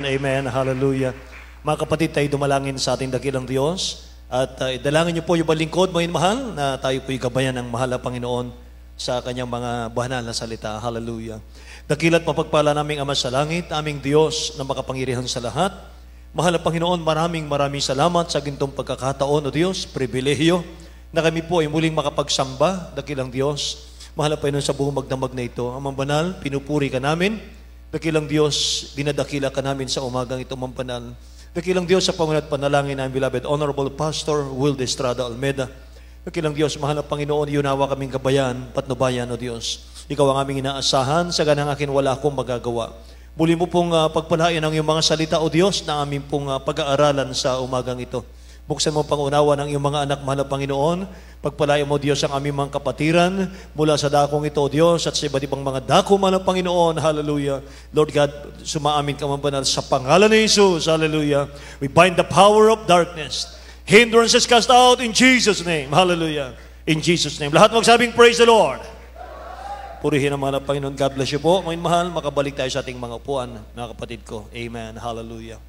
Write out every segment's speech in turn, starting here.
Amen. Hallelujah. Mga kapatid, tayo dumalangin sa ating dakilang Diyos. At idalangin niyo po yung balingkod, mga mahal, na tayo po'y gabayan ng mahal na Panginoon sa kanyang mga banal na salita. Hallelujah. Dakilat mapagpala naming Ama sa langit, aming Diyos na makapangyarihan sa lahat. Mahal na Panginoon, maraming salamat sa gintong pagkakataon, O Diyos, pribilehyo, na kami po ay muling makapagsamba, dakilang Diyos. Mahal na Panginoon, sa buong magdamag na ito, Amang Banal, pinupuri ka namin. Dakilang Diyos, dinadakila ka namin sa umagang ito, Amang Banal. Dakilang Diyos, sa pangunat panalangin ng beloved Honorable Pastor Will de Estrada Almeda. Dakilang Diyos, mahal na Panginoon, yunawa kaming kabayan, patnubayan, O Diyos. Ikaw ang aming inaasahan, sa ganang akin wala akong magagawa. Muli mo pong pagpalain ang iyong mga salita, O Diyos, na aming pong pag-aaralan sa umagang ito. Buksan mo pangunawa ng iyong mga anak, mahal na Panginoon. Pagpalain mo, Diyos, ang aming mga kapatiran mula sa dakong ito, O Diyos, at sa iba't ibang mga dako, mahal na Panginoon. Hallelujah. Lord God, sumaamin ka, Banal, sa pangalan ni Jesus. Hallelujah. We bind the power of darkness. Hindrances cast out in Jesus' name. Hallelujah. In Jesus' name. Lahat magsabing, praise the Lord. Purihin ang mahal na Panginoon. God bless you po. Mga mahal, makabalik tayo sa ating mga upuan, mga kapatid ko. Amen. Hallelujah.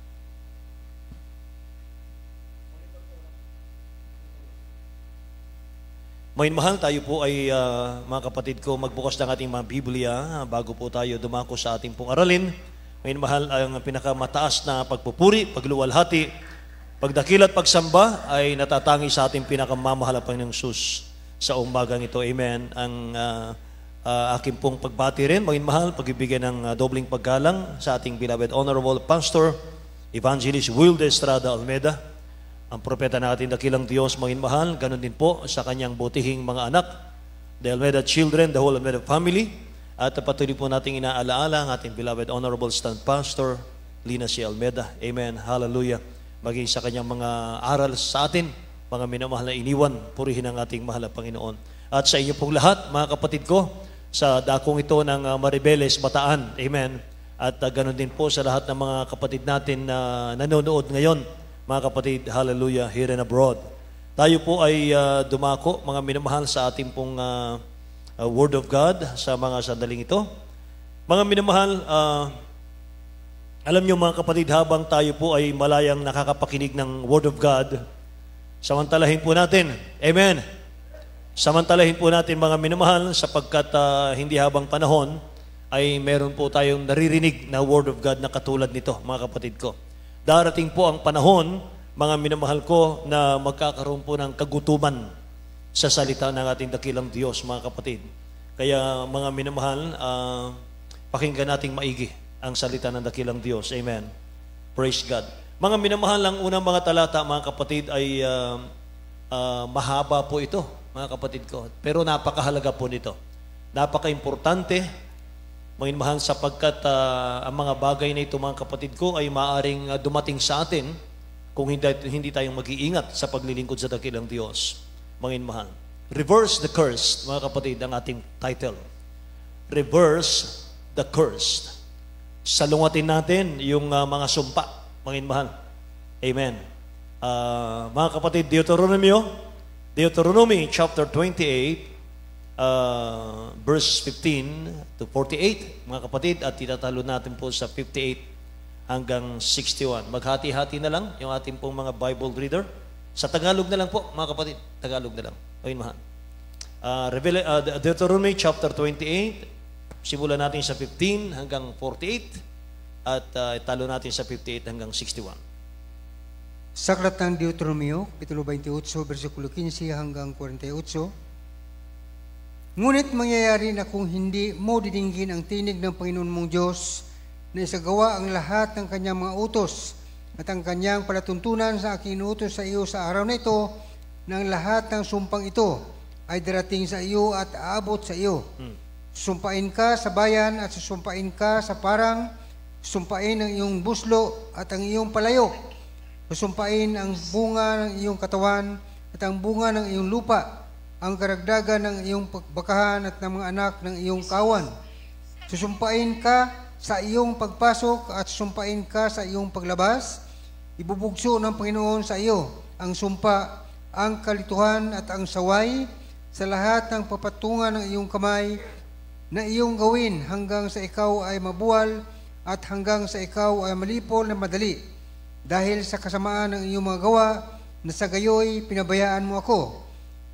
Mga mahal, tayo po ay, mga kapatid ko, magbukas ng ating mga Biblia bago po tayo dumako sa ating pong aralin. Mga mahal, ang pinakamataas na pagpupuri, pagluwalhati, pagdakil at pagsamba ay natatangi sa ating pinakamamahal na Panginoong Sus sa umagang ito. Amen. Ang aking pong pagbati rin, mga mahal, pagbibigyan ng dobling paggalang sa ating beloved Honorable Pastor Evangelist Will de Estrada Almeda, ang propeta na ating dakilang Diyos, mga mahal. Ganon din po sa kanyang butihing mga anak, the Almeda children, the whole Almeda family. At patuloy po nating inaalaala ang ating beloved Honorable Stand Pastor Lina C. Almeda. Amen. Hallelujah. Maging sa kanyang mga aral sa atin, mga minamahal na iniwan, purihin ang ating mahal na Panginoon. At sa inyo pong lahat, mga kapatid ko, sa dakong ito ng Maribeles, Bataan. Amen. At ganon din po sa lahat ng mga kapatid natin na nanonood ngayon, mga kapatid, hallelujah, here and abroad. Tayo po ay dumako, mga minamahal, sa ating pong Word of God sa mga sandaling ito. Mga minamahal, alam niyo mga kapatid, habang tayo po ay malayang nakakapakinig ng Word of God, samantalahin po natin. Amen. Samantalahin po natin, mga minamahal, sapagkat hindi habang panahon ay meron po tayong naririnig na Word of God na katulad nito, mga kapatid ko. Darating po ang panahon, mga minamahal ko, na magkakaroon po ng kagutuman sa salita ng ating dakilang Diyos, mga kapatid. Kaya mga minamahal, pakinggan nating maigi ang salita ng dakilang Diyos. Amen. Praise God. Mga minamahal, ang unang mga talata, mga kapatid, ay mahaba po ito, mga kapatid ko. Pero napakahalaga po nito. Napaka-importante, mga mahal, sapagkat ang mga bagay na ito, mga kapatid ko, ay maaring dumating sa atin kung hindi tayong mag-iingat sa paglilingkod sa dakilang Diyos. Mga mahal. Reverse the curse, mga kapatid, ang ating title. Reverse the curse. Salungatin natin yung mga sumpa, mga mahal. Amen. Mga kapatid, Deuteronomy chapter 28, verse 15 to 48, mga kapatid, at itatalo natin po sa 58 hanggang 61. Maghati-hati na lang yung ating pong mga Bible reader. Sa Tagalog na lang po, mga kapatid. Tagalog na lang. Ayun, mahal. Deuteronomy chapter 28, simulan natin sa 15 hanggang 48, at italo natin sa 58 hanggang 61. Sa aklat ng Deuteronomio, kapitulo 28, versikulo 15 hanggang 48, ngunit mangyayari na kung hindi mo didinggin ang tinig ng Panginoon mong Diyos na isagawa ang lahat ng kanyang mga utos at ang kanyang palatuntunan sa aking inutos sa iyo sa araw na ito, ng lahat ng sumpang ito ay darating sa iyo at aabot sa iyo. Susumpain ka sa bayan at susumpain ka sa parang, susumpain ang iyong buslo at ang iyong palayo. Susumpain ang bunga ng iyong katawan at ang bunga ng iyong lupa, ang karagdagan ng iyong pagbakahan at ng mga anak ng iyong kawan. Susumpain ka sa iyong pagpasok at susumpain ka sa iyong paglabas. Ibubugso ng Panginoon sa iyo ang sumpa, ang kalituhan at ang saway sa lahat ng papatungan ng iyong kamay na iyong gawin hanggang sa ikaw ay mabuwal at hanggang sa ikaw ay malipol na madali. Dahil sa kasamaan ng iyong mga gawa, na sa gayoy pinabayaan mo ako.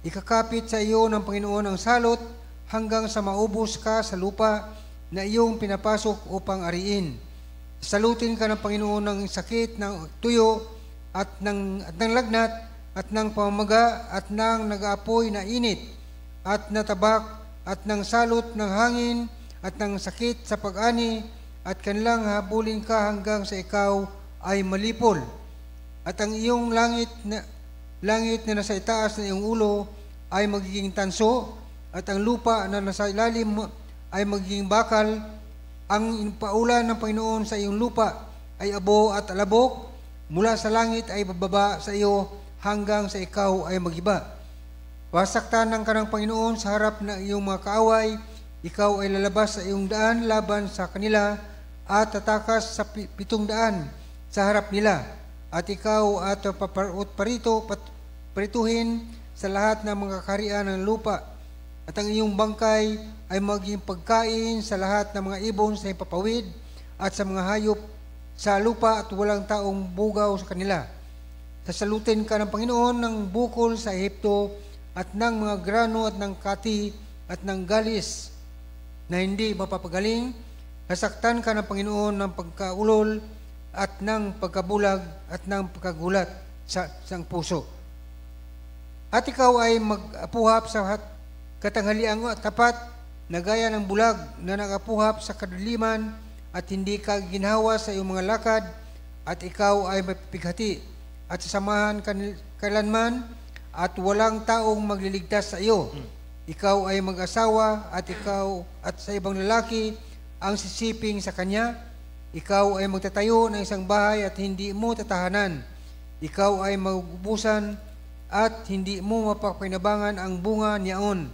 Ikakapit sa iyo ng Panginoon ang salot hanggang sa maubos ka sa lupa na iyong pinapasok upang ariin. Salutin ka ng Panginoon ng sakit ng tuyo at ng lagnat at ng pamamaga at ng nag-aapoy na init at na tabak at ng salot ng hangin at ng sakit sa pag-ani at kanilang habulin ka hanggang sa ikaw ay malipol. At ang iyong langit na nasa itaas na iyong ulo ay magiging tanso, at ang lupa na nasa ilalim ay magiging bakal. Ang paulan ng Panginoon sa iyong lupa ay abo at alabok, mula sa langit ay bababa sa iyo hanggang sa ikaw ay magiba. Wasaktanan ka ng Panginoon sa harap ng iyong mga kaaway, ikaw ay lalabas sa iyong daan laban sa kanila at tatakas sa 700 sa harap nila. At ikaw at parituhin sa lahat ng mga kaharian ng lupa. At ang iyong bangkay ay maging pagkain sa lahat ng mga ibon sa ipapawid at sa mga hayop sa lupa, at walang taong bugaw sa kanila. Sasalutin ka ng Panginoon ng bukol sa Ehipto at ng mga grano at ng kati at ng galis na hindi mapapagaling. Sasaktan ka ng Panginoon ng pagkaulol at ng pagkabulag at ng pagkagulat sa isang puso. At ikaw ay mag-apuhap sa katanghaliang tapat na gaya ng bulag na nag-apuhap sa kadiliman, at hindi ka ginhawa sa iyong mga lakad, at ikaw ay mapipighati at sasamahan kailanman, at walang taong magliligtas sa iyo. Ikaw ay mag-asawa at ikaw at sa ibang lalaki ang sisiping sa kanya. Ikaw ay magtatayo ng isang bahay at hindi mo tatahanan. Ikaw ay magubusan at hindi mo mapapinabangan ang bunga niyaon.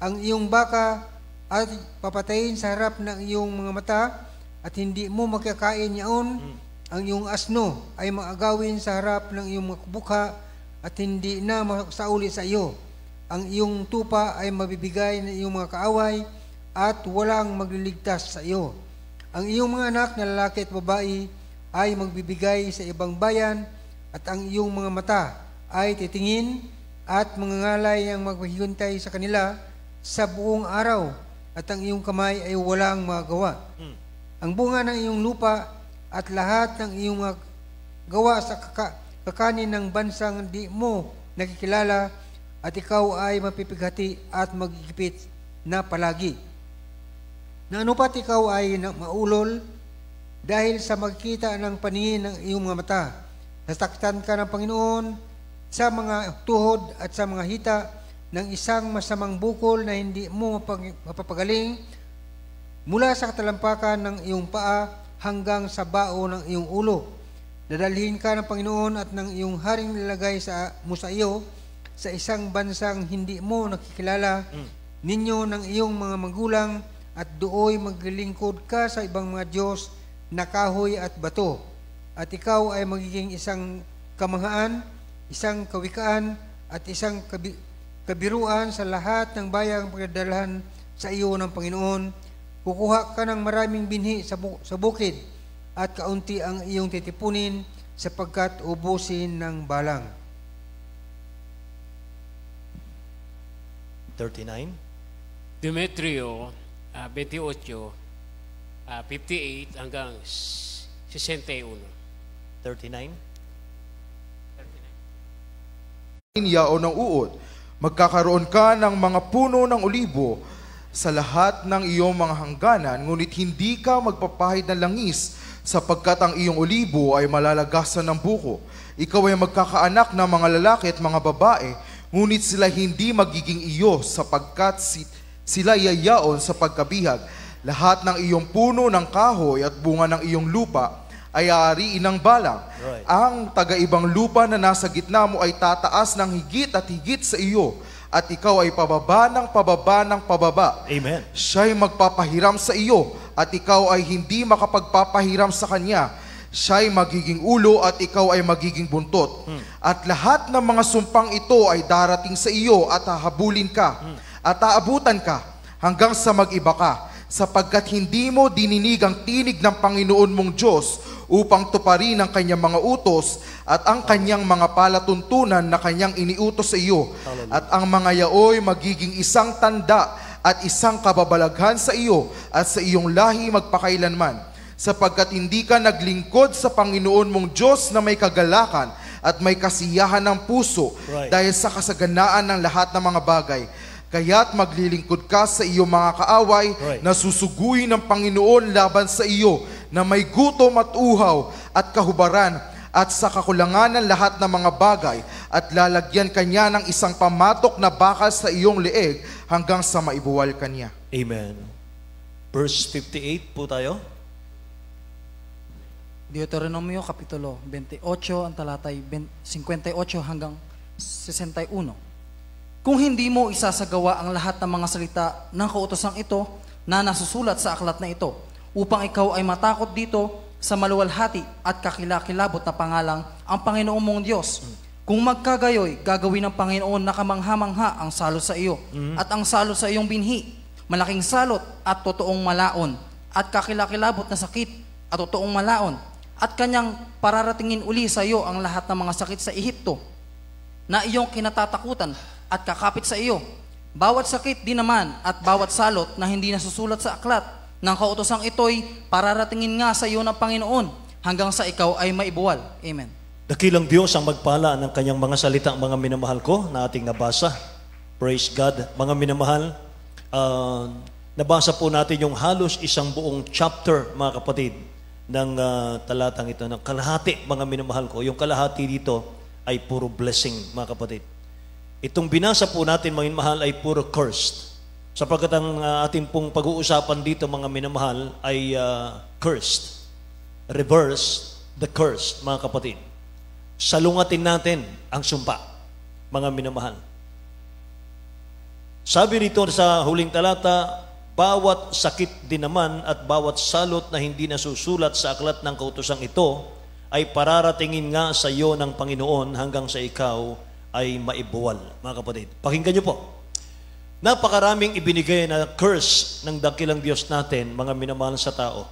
Ang iyong baka at papatayin sa harap ng iyong mga mata at hindi mo makakain niyaon. Ang iyong asno ay maagawin sa harap ng iyong mga bukha at hindi na masauli sa iyo. Ang iyong tupa ay mabibigay ng iyong mga kaaway at walang magliligtas sa iyo. Ang iyong mga anak na lalaki at babae ay magbibigay sa ibang bayan, at ang iyong mga mata ay titingin at mangangalay ang maghihiwantay sa kanila sa buong araw, at ang iyong kamay ay walang magawa. Ang bunga ng iyong lupa at lahat ng iyong gawa sa kakanin ng bansang di mo nakikilala, at ikaw ay mapipighati at magigipit na palagi. Na ano pat ikaw ay maulol dahil sa magkita ng paningin ng iyong mga mata. Nasaktan ka ng Panginoon sa mga tuhod at sa mga hita ng isang masamang bukol na hindi mo mapapagaling, mula sa katalampakan ng iyong paa hanggang sa bao ng iyong ulo. Dadalhin ka ng Panginoon at ng iyong haring nilagay mo sa iyo sa isang bansang hindi mo nakikilala ninyo ng iyong mga magulang, at dooy maglilingkod ka sa ibang mga Diyos na kahoy at bato. At ikaw ay magiging isang kamanghaan, isang kawikaan, at isang kabiruan sa lahat ng bayang pagdadalhan sa iyo ng Panginoon. Kukuha ka ng maraming binhi sa bukid, at kaunti ang iyong titipunin sapagkat ubusin ng balang. 39. Demetrio 28, 58 hanggang 61. 39. Yaon ng uod, magkakaroon ka ng mga puno ng olibo sa lahat ng iyong mga hangganan, ngunit hindi ka magpapahid ng langis, sapagkat ang iyong olibo ay malalagasan ng buko. Ikaw ay magkakaanak ng mga lalaki at mga babae, ngunit sila hindi magiging iyo, sapagkat sila yayaon sa pagkabihag. Lahat ng iyong puno ng kahoy at bunga ng iyong lupa ay aariin ng balang. Right. Ang taga-ibang lupa na nasa gitna mo ay tataas ng higit at higit sa iyo, at ikaw ay pababa ng pababa ng pababa. Amen. Siya'y magpapahiram sa iyo, at ikaw ay hindi makapagpapahiram sa kanya. Siya'y magiging ulo, at ikaw ay magiging buntot. At lahat ng mga sumpang ito ay darating sa iyo, at hahabulin ka, at aabutan ka hanggang sa mag-iba ka. sapagkat hindi mo dininig ang tinig ng Panginoon mong Diyos upang tuparin ang kanyang mga utos at ang kanyang mga palatuntunan na kanyang iniutos sa iyo. At ang mga yaoy magiging isang tanda at isang kababalaghan sa iyo at sa iyong lahi magpakailanman, sapagkat hindi ka naglingkod sa Panginoon mong Diyos na may kagalakan at may kasiyahan ng puso dahil sa kasaganaan ng lahat ng mga bagay. Kaya't maglilingkod ka sa iyong mga kaaway na susuguin ng Panginoon laban sa iyo, na may gutom at uhaw at kahubaran at sa kakulangan ng lahat ng mga bagay, at lalagyan kanya ng isang pamatok na bakal sa iyong leeg hanggang sa maibuwal kanya. Amen. Verse 58 po tayo. Deuteronomio Kapitulo 28, ang talatay 58 hanggang 61. Kung hindi mo isasagawa ang lahat ng mga salita ng kautosang ito na nasusulat sa aklat na ito, upang ikaw ay matakot dito sa maluwalhati at kakilakilabot na pangalang ang Panginoon mong Diyos. Kung magkagayoy, gagawin ng Panginoon na kamangha-mangha ang salot sa iyo at ang salot sa iyong binhi, malaking salot at totoong malaon, at kakilakilabot na sakit at totoong malaon, at kanyang pararatingin uli sa iyo ang lahat ng mga sakit sa Ehipto na iyong kinatatakutan at kakapit sa iyo. Bawat sakit din naman at bawat salot na hindi nasusulat sa aklat ng kautosang ito'y pararatingin nga sa iyo ng Panginoon hanggang sa ikaw ay maibuwal. Amen. Dakilang Diyos ang magpala ng kanyang mga salita, mga minamahal ko, na ating nabasa. Praise God. Mga minamahal, nabasa po natin yung halos isang buong chapter, mga kapatid, ng talatang ito, ng kalahati, mga minamahal ko. Yung kalahati dito ay puro blessing, mga kapatid. Itong binasa po natin, mga minamahal, ay puro cursed. Sapagkat ang ating pong pag-uusapan dito, mga minamahal, ay cursed. Reverse the curse, mga kapatid. Salungatin natin ang sumpa, mga minamahal. Sabi rito sa huling talata, bawat sakit din naman at bawat salot na hindi nasusulat sa aklat ng kautosang ito ay pararatingin nga sa iyo ng Panginoon hanggang sa ikaw ay maibuwal. Mga kapatid, pakinggan niyo po. Napakaraming ibinigay na curse ng dakilang Diyos natin, mga minamahal sa tao.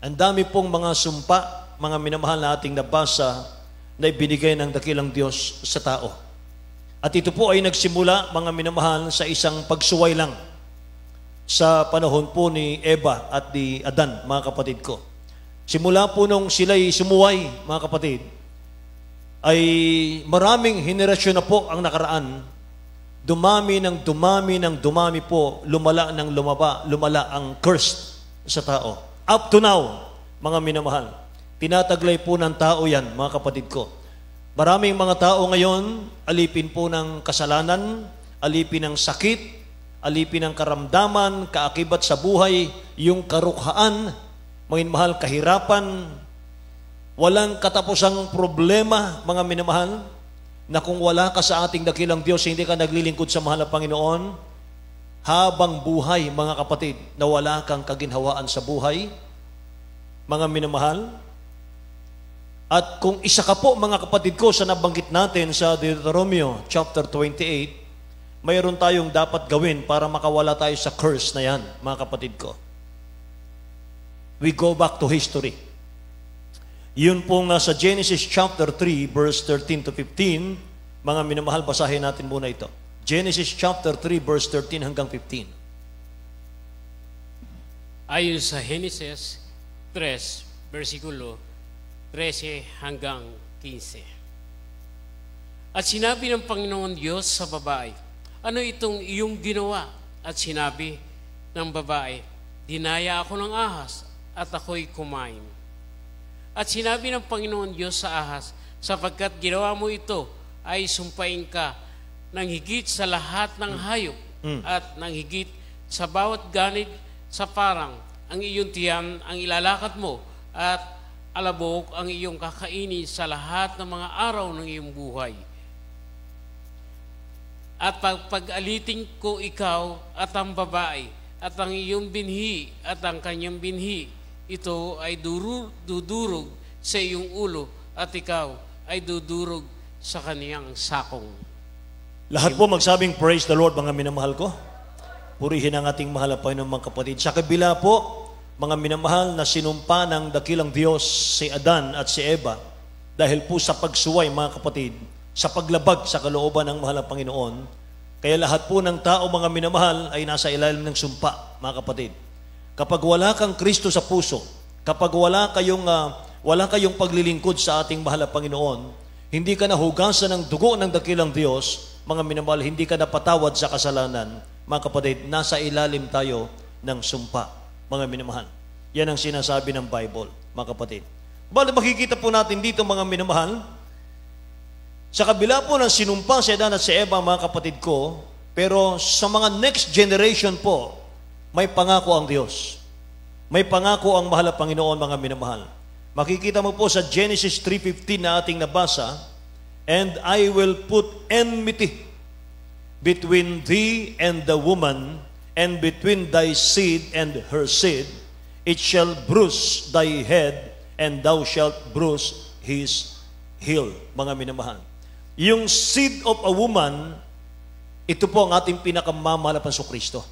Ang dami pong mga sumpa, mga minamahal na ating nabasa, na ibinigay ng dakilang Diyos sa tao. At ito po ay nagsimula, mga minamahal, sa isang pagsuway lang sa panahon po ni Eva at ni Adan, mga kapatid ko. Simula po nung sila'y sumuway, mga kapatid, ay maraming henerasyon na po ang nakaraan. Dumami po, lumala ang curse sa tao. Up to now, mga minamahal, tinataglay po ng tao yan, mga kapatid ko. Maraming mga tao ngayon, alipin po ng kasalanan, alipin ng sakit, alipin ng karamdaman, kaakibat sa buhay, yung karukhaan, mga minamahal, kahirapan, walang katapusang problema, mga minamahal, na kung wala ka sa ating dakilang Diyos, hindi ka naglilingkod sa mahal na Panginoon, habang buhay, mga kapatid, na wala kang kaginhawaan sa buhay, mga minamahal. At kung isa ka po, mga kapatid ko, sa nabanggit natin sa Deuteronomio chapter 28, mayroon tayong dapat gawin para makawala tayo sa curse na yan, mga kapatid ko. We go back to history. Yun po nga sa Genesis chapter 3, verse 13 to 15, mga minamahal, basahin natin muna ito. Genesis chapter 3, verse 13 hanggang 15. Ayon sa Genesis 3, versikulo 13 hanggang 15. At sinabi ng Panginoon Diyos sa babae, ano itong iyong ginawa? At sinabi ng babae, dinaya ako ng ahas at ako'y kumain. At sinabi ng Panginoon Diyos sa ahas, sapagkat ginawa mo ito, ay sumpain ka ng higit sa lahat ng hayop at ng higit sa bawat ganid sa parang ang iyong tiyan ang ilalakat mo at alabok ang iyong kakainin sa lahat ng mga araw ng iyong buhay. At pag-alitin ko ikaw at ang babae at ang iyong binhi at ang kanyang binhi, ito ay dudurog sa iyong ulo at ikaw ay dudurog sa kaniyang sakong. Lahat po magsabing praise the Lord, mga minamahal ko. Purihin ang ating mahal na Panginoon, mga kapatid. Sa kabila po, mga minamahal, na sinumpa ng dakilang Diyos si Adan at si Eva dahil po sa pagsuway, mga kapatid, sa paglabag sa kalooban ng mahal na Panginoon. Kaya lahat po ng tao, mga minamahal, ay nasa ilalim ng sumpa, mga kapatid. Kapag wala kang Kristo sa puso, kapag wala kayong paglilingkod sa ating mahal na Panginoon, hindi ka nahugasan ng dugo ng dakilang Diyos, mga minamahal, hindi ka napatawad sa kasalanan, mga kapatid, nasa ilalim tayo ng sumpa, mga minamahal. Yan ang sinasabi ng Bible, mga kapatid. Bali, makikita po natin dito, mga minamahal, sa kabila po ng sinumpa si Adan at si Eva, mga kapatid ko, pero sa mga next generation po, may pangako ang Diyos. May pangako ang mahal na Panginoon, mga minamahal. Makikita mo po sa Genesis 3:15 na ating nabasa, "And I will put enmity between thee and the woman, and between thy seed and her seed. It shall bruise thy head, and thou shalt bruise his heel." Mga minamahal. Yung seed of a woman, ito po ang ating pinakamamahal na Kristo.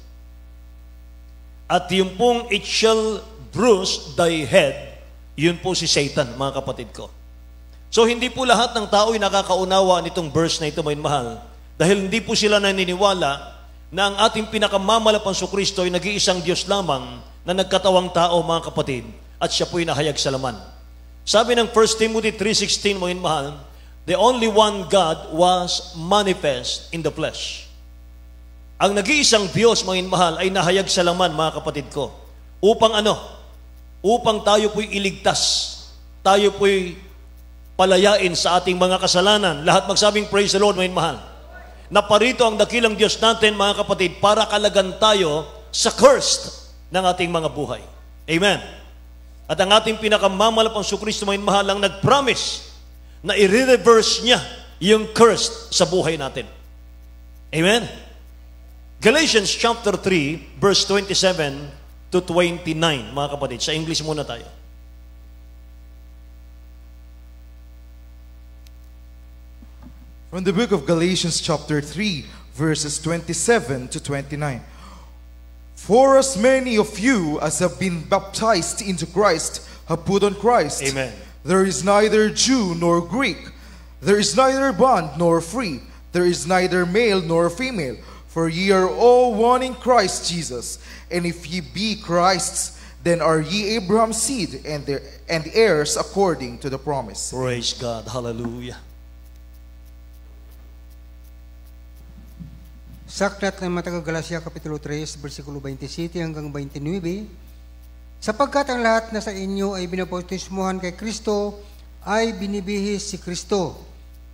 At yung pong "it shall bruise thy head", yun po si Satan, mga kapatid ko. So hindi po lahat ng tao ay nakakaunawa nitong verse na ito, mga mahal, dahil hindi po sila naniniwala na ang ating pinakamamahal na Kristo ay nag-iisang Diyos lamang na nagkatawang tao, mga kapatid, at siya po'y nahayag sa laman. Sabi ng 1 Timothy 3:16, mga mahal, the only one God was manifest in the flesh. Ang nag-iisang Diyos, mga mahal, ay nahayag sa laman, mga kapatid ko. Upang ano? Upang tayo po'y iligtas. Tayo po'y palayain sa ating mga kasalanan. Lahat magsabing praise the Lord, mga mahal. Naparito ang dakilang Diyos natin, mga kapatid, para kalagan tayo sa cursed ng ating mga buhay. Amen. At ang ating pinakamamahal na Kristo, mga mahal, ang nag-promise na i-reverse niya yung curse sa buhay natin. Amen? Galatians chapter 3, verse 27 to 29, mga kapatid. Sa English muna tayo. From the book of Galatians chapter 3, verses 27 to 29. "For as many of you as have been baptized into Christ have put on Christ. Amen. There is neither Jew nor Greek. There is neither bond nor free. There is neither male nor female. For ye are all one in Christ Jesus. And if ye be Christ's, then are ye Abraham's seed and heirs according to the promise." Praise God. Hallelujah. Sa aklat ng mga taga-Galacia, Kapitulo 3, versikulo 27 hanggang 29, "Sapagkat ang lahat na sa inyo ay binapautismuhan kay Kristo, ay binibihis si Kristo.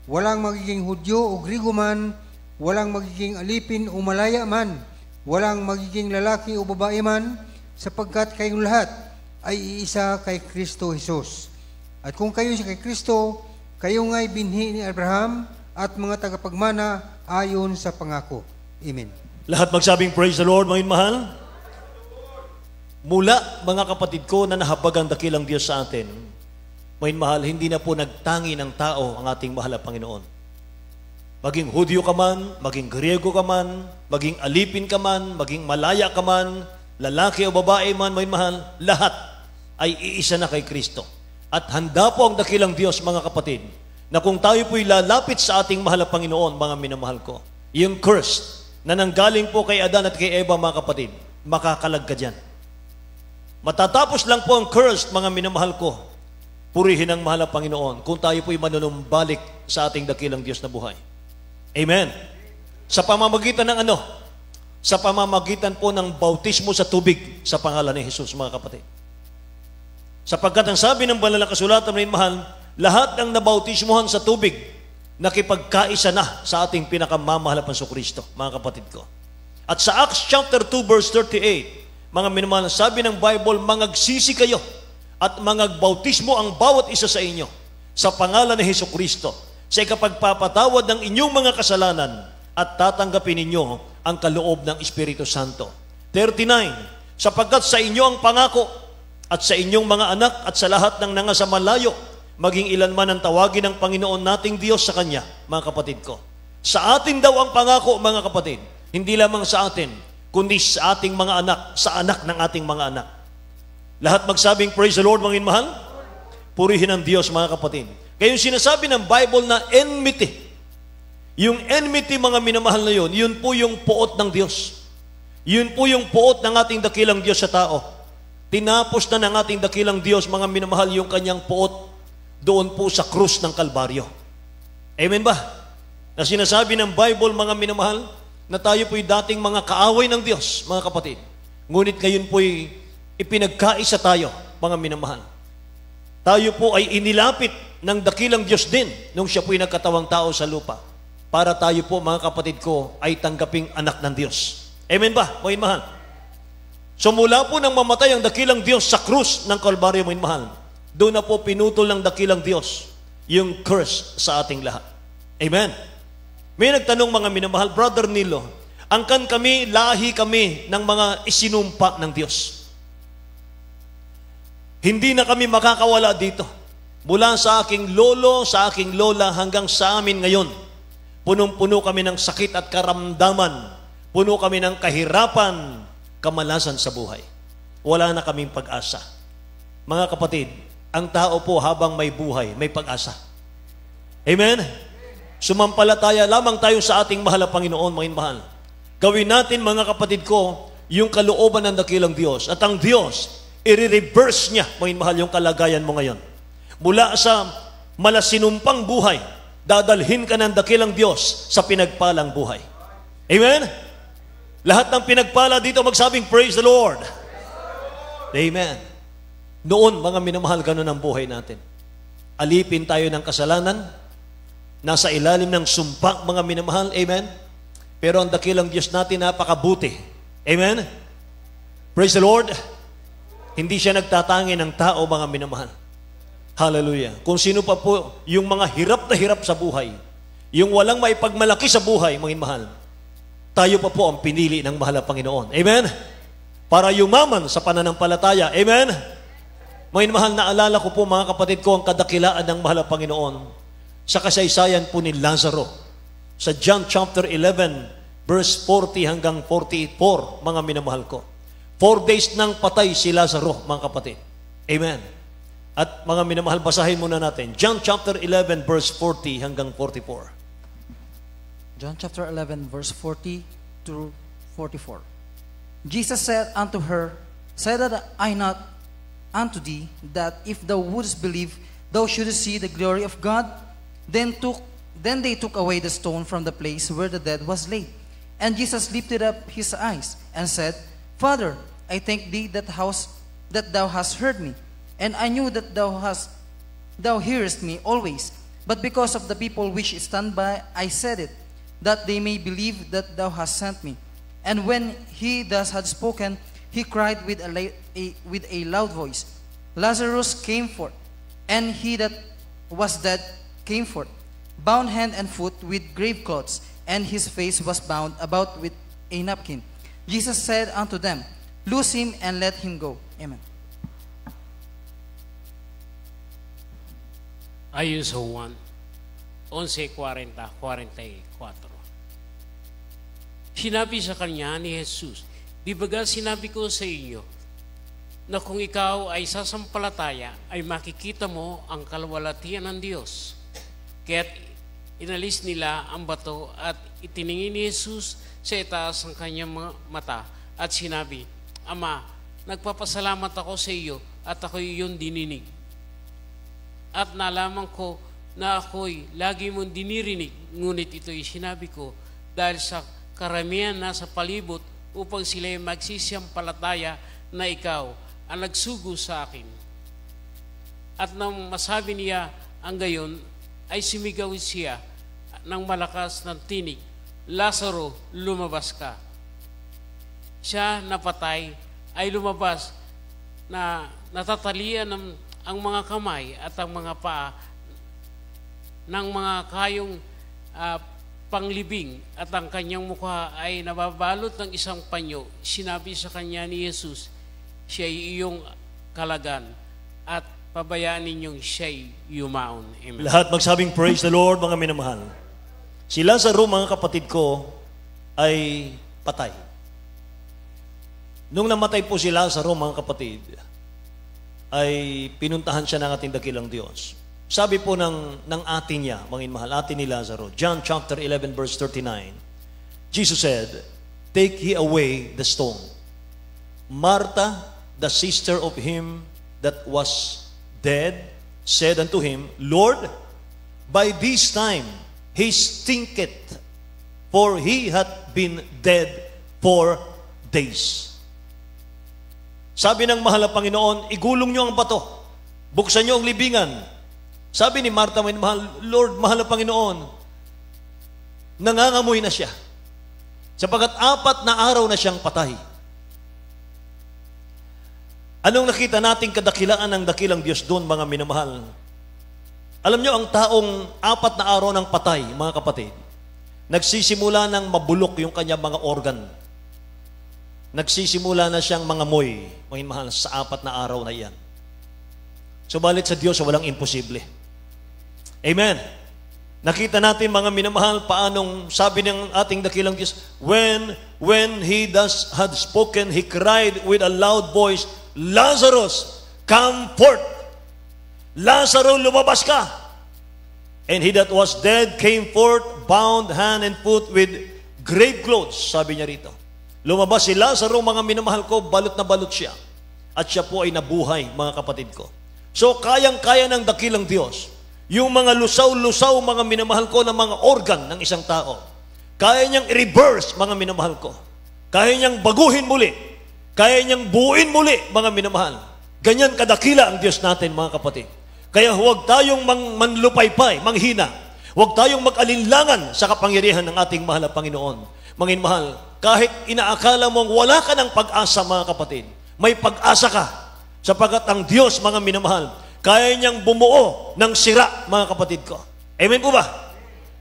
Walang magiging Hudyo o Grigo man, walang magiging alipin o malaya man, walang magiging lalaki o babae man, sapagkat kayong lahat ay iisa kay Kristo Jesus. At kung kayo siya kay Kristo, kayo nga'y binhi ni Abraham at mga tagapagmana ayon sa pangako." Amen. Lahat magsabing praise the Lord, mga mahal. Mula, mga kapatid ko, na nahabag ang dakilang Diyos sa atin, mga mahal, hindi na po nagtangi ng tao ang ating mahal na Panginoon. Maging Hudyo ka man, maging Griego ka man, maging alipin ka man, maging malaya ka man, lalaki o babae man, mga mahal, lahat ay iisa na kay Kristo. At handa po ang dakilang Diyos, mga kapatid, na kung tayo po'y lalapit sa ating mahal na Panginoon, mga minamahal ko, yung curse na nanggaling po kay Adan at kay Eva, mga kapatid, makakalag ka dyan. Matatapos lang po ang curse, mga minamahal ko, purihin ang mahal na Panginoon kung tayo po'y manunumbalik sa ating dakilang Diyos na buhay. Amen. Sa pamamagitan ng ano? Sa pamamagitan po ng bautismo sa tubig sa pangalan ni Jesus, mga kapatid. Sapagkat ang sabi ng banal na kasulatan, mga mahal, lahat ng nabautismohan sa tubig, nakipagkaisa na sa ating pinakamamahal na Kristo, mga kapatid ko. At sa Acts chapter 2, verse 38, mga minamahal, sabi ng Bible, mangagsisi kayo at mangagbautismo ang bawat isa sa inyo sa pangalan ni Jesucristo sa ikapagpapatawad ng inyong mga kasalanan at tatanggapin ninyo ang kaloob ng Espiritu Santo. 39, sapagkat sa inyo ang pangako at sa inyong mga anak at sa lahat ng nangasa malayo, maging ilan man ang tawagin ng Panginoon nating Diyos sa Kanya, mga kapatid ko. Sa atin daw ang pangako, mga kapatid. Hindi lamang sa atin, kundi sa ating mga anak, sa anak ng ating mga anak. Lahat magsabing, praise the Lord, mga mahal. Purihin ang Diyos, mga kapatid. Kaya yung sinasabi ng Bible na enmity, yung enmity, mga minamahal na yun po yung puot ng Diyos. Yun po yung puot ng ating dakilang Diyos sa tao. Tinapos na ng ating dakilang Diyos, mga minamahal, yung kanyang puot doon po sa krus ng Kalbaryo. Amen ba? Na sinasabi ng Bible, mga minamahal, na tayo po'y dating mga kaaway ng Diyos, mga kapatid. Ngunit ngayon po'y ipinagkaisa tayo, mga minamahal. Tayo po ay inilapit ng dakilang Diyos din nung siya po'y nagkatawang tao sa lupa. Para tayo po, mga kapatid ko, ay tanggaping anak ng Diyos. Amen ba, mga mahal? So mula po nang mamatay ang dakilang Diyos sa krus ng Kalbaryo, mga mahal, doon na po pinutol ng dakilang Diyos yung curse sa ating lahat. Amen. May nagtanong, mga minamahal, Brother Nilo, angkan kami, lahi kami ng mga isinumpa ng Diyos. Hindi na kami makakawala dito. Mula sa aking lolo, sa aking lola, hanggang sa amin ngayon, punong-puno kami ng sakit at karamdaman. Puno kami ng kahirapan, kamalasan sa buhay. Wala na kaming pag-asa. Mga kapatid, ang tao po habang may buhay, may pag-asa. Amen? Sumampalataya lamang tayo sa ating mahal na Panginoon, mga mahal. Gawin natin, mga kapatid ko, yung kalooban ng dakilang Diyos. At ang Diyos, i-reverse niya, mga mahal, yung kalagayan mo ngayon. Mula sa malasinumpang buhay, dadalhin ka ng dakilang Diyos sa pinagpalang buhay. Amen? Lahat ng pinagpala dito magsabing, praise the Lord. Amen. Noon, mga minamahal, ganun ang buhay natin. Alipin tayo ng kasalanan, nasa ilalim ng sumpa, mga minamahal. Amen? Pero ang dakilang Diyos natin, napakabuti. Amen? Praise the Lord. Hindi siya nagtatangi ng tao, mga minamahal. Hallelujah. Kung sino pa po yung mga hirap na hirap sa buhay, yung walang maipagmalaki sa buhay, mga minamahal, tayo pa po ang pinili ng mahal na Panginoon. Amen? Para yumaman sa pananampalataya. Amen? Mga minamahal, naalala ko po, mga kapatid ko, ang kadakilaan ng mahal na Panginoon sa kasaysayan po ni Lazaro. Sa John chapter 11, verse 40 hanggang 44, mga minamahal ko. 4 days nang patay si Lazaro, mga kapatid. Amen. At mga minamahal, basahin muna natin. John chapter 11, verse 40 hanggang 44. John chapter 11, verse 40 through 44. Jesus said unto her, Said that I not unto thee, that if thou wouldst believe, thou shouldst see the glory of God? Then they took away the stone from the place where the dead was laid. And Jesus lifted up his eyes and said, Father, I thank thee that thou hast heard me, and I knew that thou hearest me always. But because of the people which stand by, I said it, that they may believe that thou hast sent me. And when he thus had spoken, he cried with a loud voice, Lazarus, came forth. And he that was dead came forth, bound hand and foot with grave clothes, and his face was bound about with a napkin. Jesus said unto them, Loose him and let him go. Amen. Ayon sa Juan 11:40-44. Sinabi sa kanya ni Jesus, Di baga sinabi ko sa inyo, na kung ikaw ay sasampalataya, ay makikita mo ang kalwalhatian ng Diyos. Kaya't inalis nila ang bato at itiningin ni Jesus sa itaas ng kanyang mata at sinabi, Ama, nagpapasalamat ako sa iyo at ako'y iyong dininig. At nalaman ko na ako'y lagi mong dinirinig, ngunit ito'y sinabi ko dahil sa karamihan na sa palibot upang sila'y magsisampalataya na ikaw ang nagsugo sa akin. At nang masabi niya ang gayon, ay sumigaw siya ng malakas ng tinig, Lazaro, lumabas ka. Siya napatay ay lumabas na natatalian ang mga kamay at ang mga paa ng mga kayong panglibing at ang kanyang mukha ay nababalot ng isang panyo. Sinabi sa kanya ni Jesus, siya'y iyong kalagan at pabayaan ninyong siya'y yumaon. Amen. Lahat magsabing praise the Lord, mga minamahal. Si Lazaro, mga kapatid ko, ay patay. Nung namatay po si Lazaro, mga kapatid, ay pinuntahan siya ng ating dakilang Diyos. Sabi po ng ate niya, mga mahal, ate ni Lazaro, John chapter 11 verse 39, Jesus said, "Take ye away the stone." Martha, the sister of him that was dead, said unto him, "Lord, by this time he stinketh, for he hath been dead 4 days." Sabi ng mahal na Panginoon, igulong niyo ang bato, buksan niyo ang libingan. Sabi ni Martha, mahal, "Lord, mahal na Panginoon, nangangamoy na siya, sapagkat 4 na araw na siyang patay." Anong nakita nating kadakilaan ng dakilang Diyos doon, mga minamahal? Alam niyo, ang taong 4 na araw ng patay, mga kapatid, nagsisimula ng mabulok yung kanya mga organ. Nagsisimula na siyang mangamoy, mga minamahal, sa 4 na araw na iyan. Subalit sa Diyos, walang imposible. Amen. Nakita natin, mga minamahal, paanong sabi ng ating dakilang Diyos, when he had spoken, he cried with a loud voice, "Lazarus, come forth! Lazarus, lumabas ka!" And he that was dead came forth, bound hand and foot with grave clothes. Sabi niya rito, lumabas si Lazarus, mga minamahal ko, balot na balot siya. At siya po ay nabuhay, mga kapatid ko. So, kayang-kaya ng dakilang Diyos, yung mga lusaw-lusaw, mga minamahal ko, ng mga organ ng isang tao, kaya niyang i-reverse, mga minamahal ko. Kaya niyang baguhin muli. Kaya niyang buuin muli, mga minamahal. Ganyan kadakila ang Diyos natin, mga kapatid. Kaya huwag tayong manlupaypay, manghina. Huwag tayong mag-alinlangan sa kapangyarihan ng ating mahal na Panginoon. Mga mahal, kahit inaakala mong wala ka ng pag-asa, mga kapatid, may pag-asa ka. Sapagkat ang Diyos, mga minamahal, kaya niyang bumuo ng sira, mga kapatid ko. Amen po ba?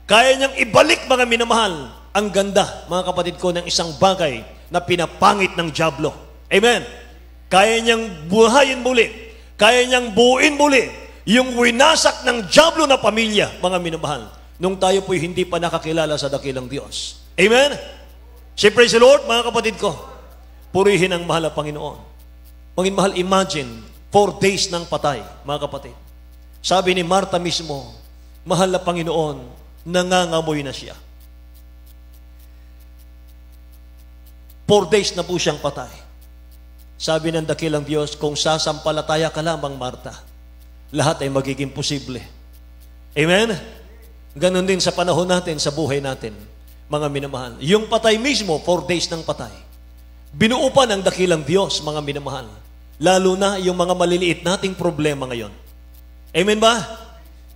Kaya niyang ibalik, mga minamahal, ang ganda, mga kapatid ko, ng isang bagay na pinapangit ng dyablo. Amen. Kaya niyang buhayin muli. Kaya niyang buuin muli yung winasak ng dyablo na pamilya, mga minamahal, nung tayo po'y hindi pa nakakilala sa dakilang Diyos. Amen. Say praise the Lord, mga kapatid ko. Purihin ang mahal na Panginoon. Mga mahal, imagine 4 days ng patay, mga kapatid. Sabi ni Martha mismo, mahal na Panginoon, nangangamoy na siya. 4 days na po siyang patay. Sabi ng dakilang Diyos, kung sasampalataya ka lamang, Martha, lahat ay magiging posible. Amen? Ganon din sa panahon natin, sa buhay natin, mga minamahal. Yung patay mismo, 4 days ng patay. Binuo pa ng dakilang Diyos, mga minamahal. Lalo na yung mga maliliit nating problema ngayon. Amen ba?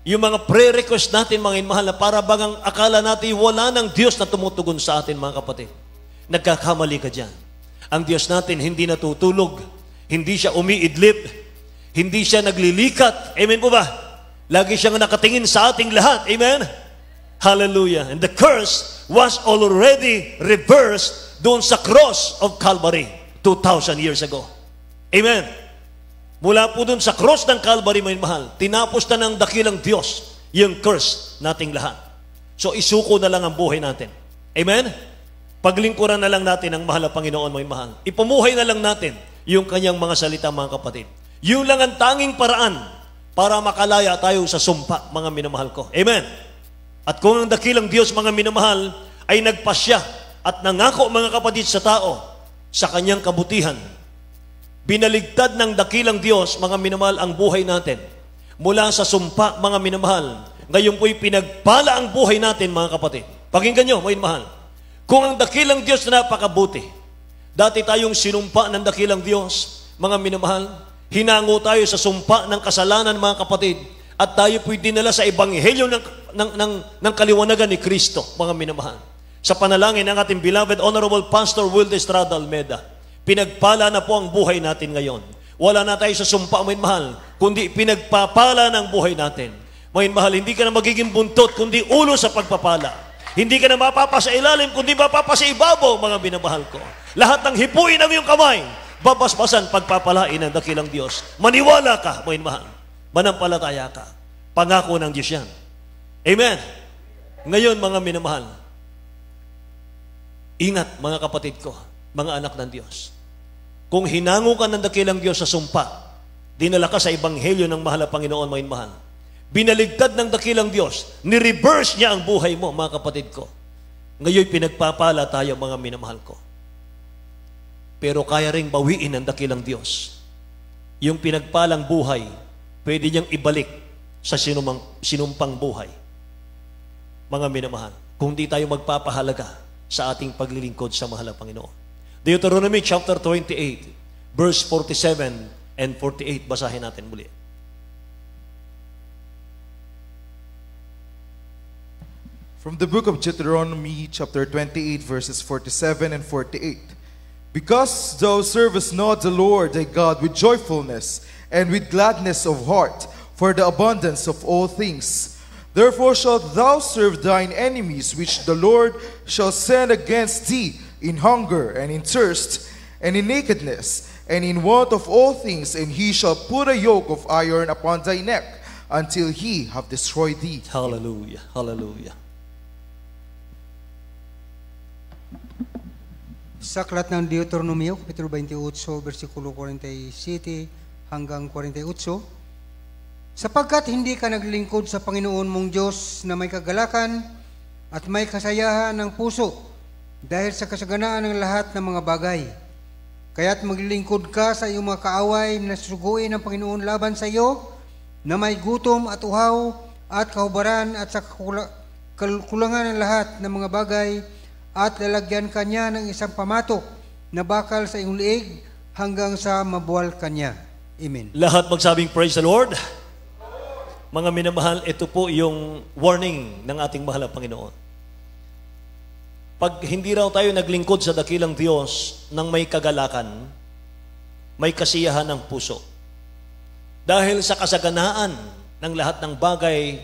Yung mga prayer request natin, mga minamahal, na para bagang akala natin wala ng Diyos na tumutugon sa atin, mga kapatid. Nagkakamali ka dyan. Ang Diyos natin hindi natutulog, hindi siya umiidlip, hindi siya naglilikat. Amen po ba? Lagi siyang nakatingin sa ating lahat. Amen? Hallelujah. And the curse was already reversed doon sa cross of Calvary 2,000 years ago. Amen. Mula po doon sa cross ng Calvary, may mahal, tinapos na ng dakilang Diyos yung curse nating lahat. So isuko na lang ang buhay natin. Amen? Paglingkuran na lang natin ang mahal na Panginoon, may mahal. Ipumuhay na lang natin yung kanyang mga salita, mga kapatid. Yun lang ang tanging paraan para makalaya tayo sa sumpa, mga minamahal ko. Amen. At kung ang dakilang Diyos, mga minamahal, ay nagpasya at nangako, mga kapatid, sa tao, sa kanyang kabutihan, binaligtad ng dakilang Diyos, mga minamahal, ang buhay natin. Mula sa sumpa, mga minamahal, ngayon po'y pinagpala ang buhay natin, mga kapatid. Pakinggan nyo, mga minamahal. Kung ang dakilang Diyos na napakabuti, dati tayong sinumpa ng dakilang Diyos, mga minamahal, hinango tayo sa sumpa ng kasalanan, mga kapatid, at tayo po'y dinala sa ebanghelyo ng kaliwanagan ni Kristo, mga minamahal. Sa panalangin ng ating beloved Honorable Pastor Will Estrada Almeda, pinagpala na po ang buhay natin ngayon. Wala na tayo sa sumpa, mga mahal, kundi pinagpapala ng buhay natin. Mga mahal, hindi ka na magiging buntot, kundi ulo sa pagpapala. Hindi ka na mapapa sa ilalim, kundi mapapa sa ibabaw, mga binabahal ko. Lahat ng hipuin ng iyong kamay, babasbasan pagpapalain ng dakilang Diyos. Maniwala ka, mga mahal. Manampalataya ka. Pangako ng Diyos yan. Amen. Ngayon, mga minamahal, ingat, mga kapatid ko, mga anak ng Diyos. Kung hinango ka ng dakilang Diyos sa sumpa, dinala ka sa ebanghelyo ng mahal na Panginoon, mga mahal. Binaligtad ng dakilang Diyos, ni-reverse niya ang buhay mo, mga kapatid ko. Ngayon pinagpapala tayo, mga minamahal ko. Pero kaya ring bawiin ng dakilang Diyos. Yung pinagpalang buhay, pwede niyang ibalik sa sinumpang buhay. Mga minamahal, kung di tayo magpapahalaga sa ating paglilingkod sa mahal na Panginoon. Deuteronomy chapter 28, verse 47 and 48, basahin natin muli. From the book of Deuteronomy chapter 28 verses 47 and 48. Because thou servest not the Lord thy God with joyfulness and with gladness of heart for the abundance of all things, therefore shalt thou serve thine enemies which the Lord shall send against thee in hunger and in thirst and in nakedness and in want of all things, and he shall put a yoke of iron upon thy neck until he have destroyed thee. Hallelujah, hallelujah. Sa aklat ng Deuteronomio, Kapitulo 28, versikulo 47 hanggang 48, sapagkat hindi ka naglingkod sa Panginoon mong Diyos na may kagalakan at may kasayahan ng puso dahil sa kasaganaan ng lahat ng mga bagay. Kaya't maglingkod ka sa iyong mga kaaway na susuguin ng Panginoon laban sa iyo na may gutom at uhaw at kahubaran at sa kakulangan ng lahat ng mga bagay, at lalagyan kanya ng isang pamatok na bakal sa iyong liig hanggang sa mabuwal kanya. Amen. Lahat magsabing praise the Lord. Mga minamahal, ito po yung warning ng ating mahal na Panginoon. Pag hindi raw tayo naglingkod sa dakilang Diyos ng may kagalakan, may kasiyahan ng puso. Dahil sa kasaganaan ng lahat ng bagay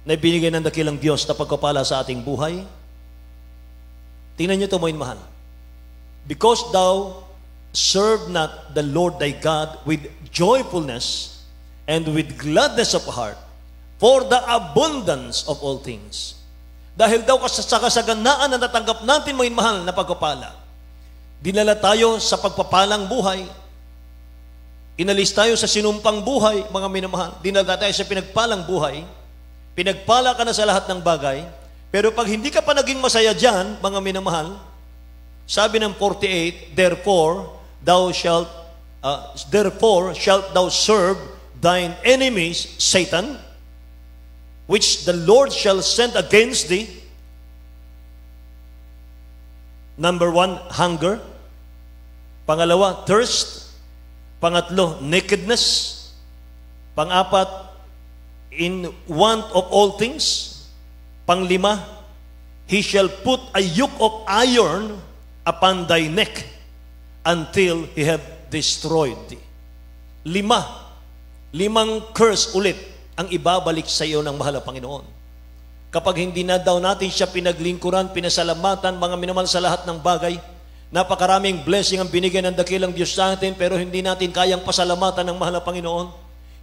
na binigay ng dakilang Diyos na pagpapala sa ating buhay, tingnan niyo ito, mga mahal. Because thou serve not the Lord thy God with joyfulness and with gladness of heart for the abundance of all things. Dahil daw sa kasaganaan na natanggap natin, mga mahal, na pagpapala, dinala tayo sa pagpapalang buhay. Inalis tayo sa sinumpang buhay, mga minamahal. Dinala tayo sa pinagpalang buhay. Pinagpala ka na sa lahat ng bagay. Pero pag hindi ka pa naging masaya dyan, mga minamahal, sabi ng 48, therefore shalt thou serve thine enemies, Satan, which the Lord shall send against thee. Number 1, hunger. Pangalawa, thirst. Pangatlo, nakedness. Pang-apat, in want of all things. Panglima, he shall put a yoke of iron upon thy neck until he have destroyed thee. Limang curse ulit ang ibabalik sa iyo ng mahal na Panginoon. Kapag hindi na daw natin siya pinaglingkuran, pinasalamatan, mga minamahal, sa lahat ng bagay, napakaraming blessing ang binigay ng dakilang Diyos sa atin, pero hindi natin kayang pasalamatan ng mahal na Panginoon.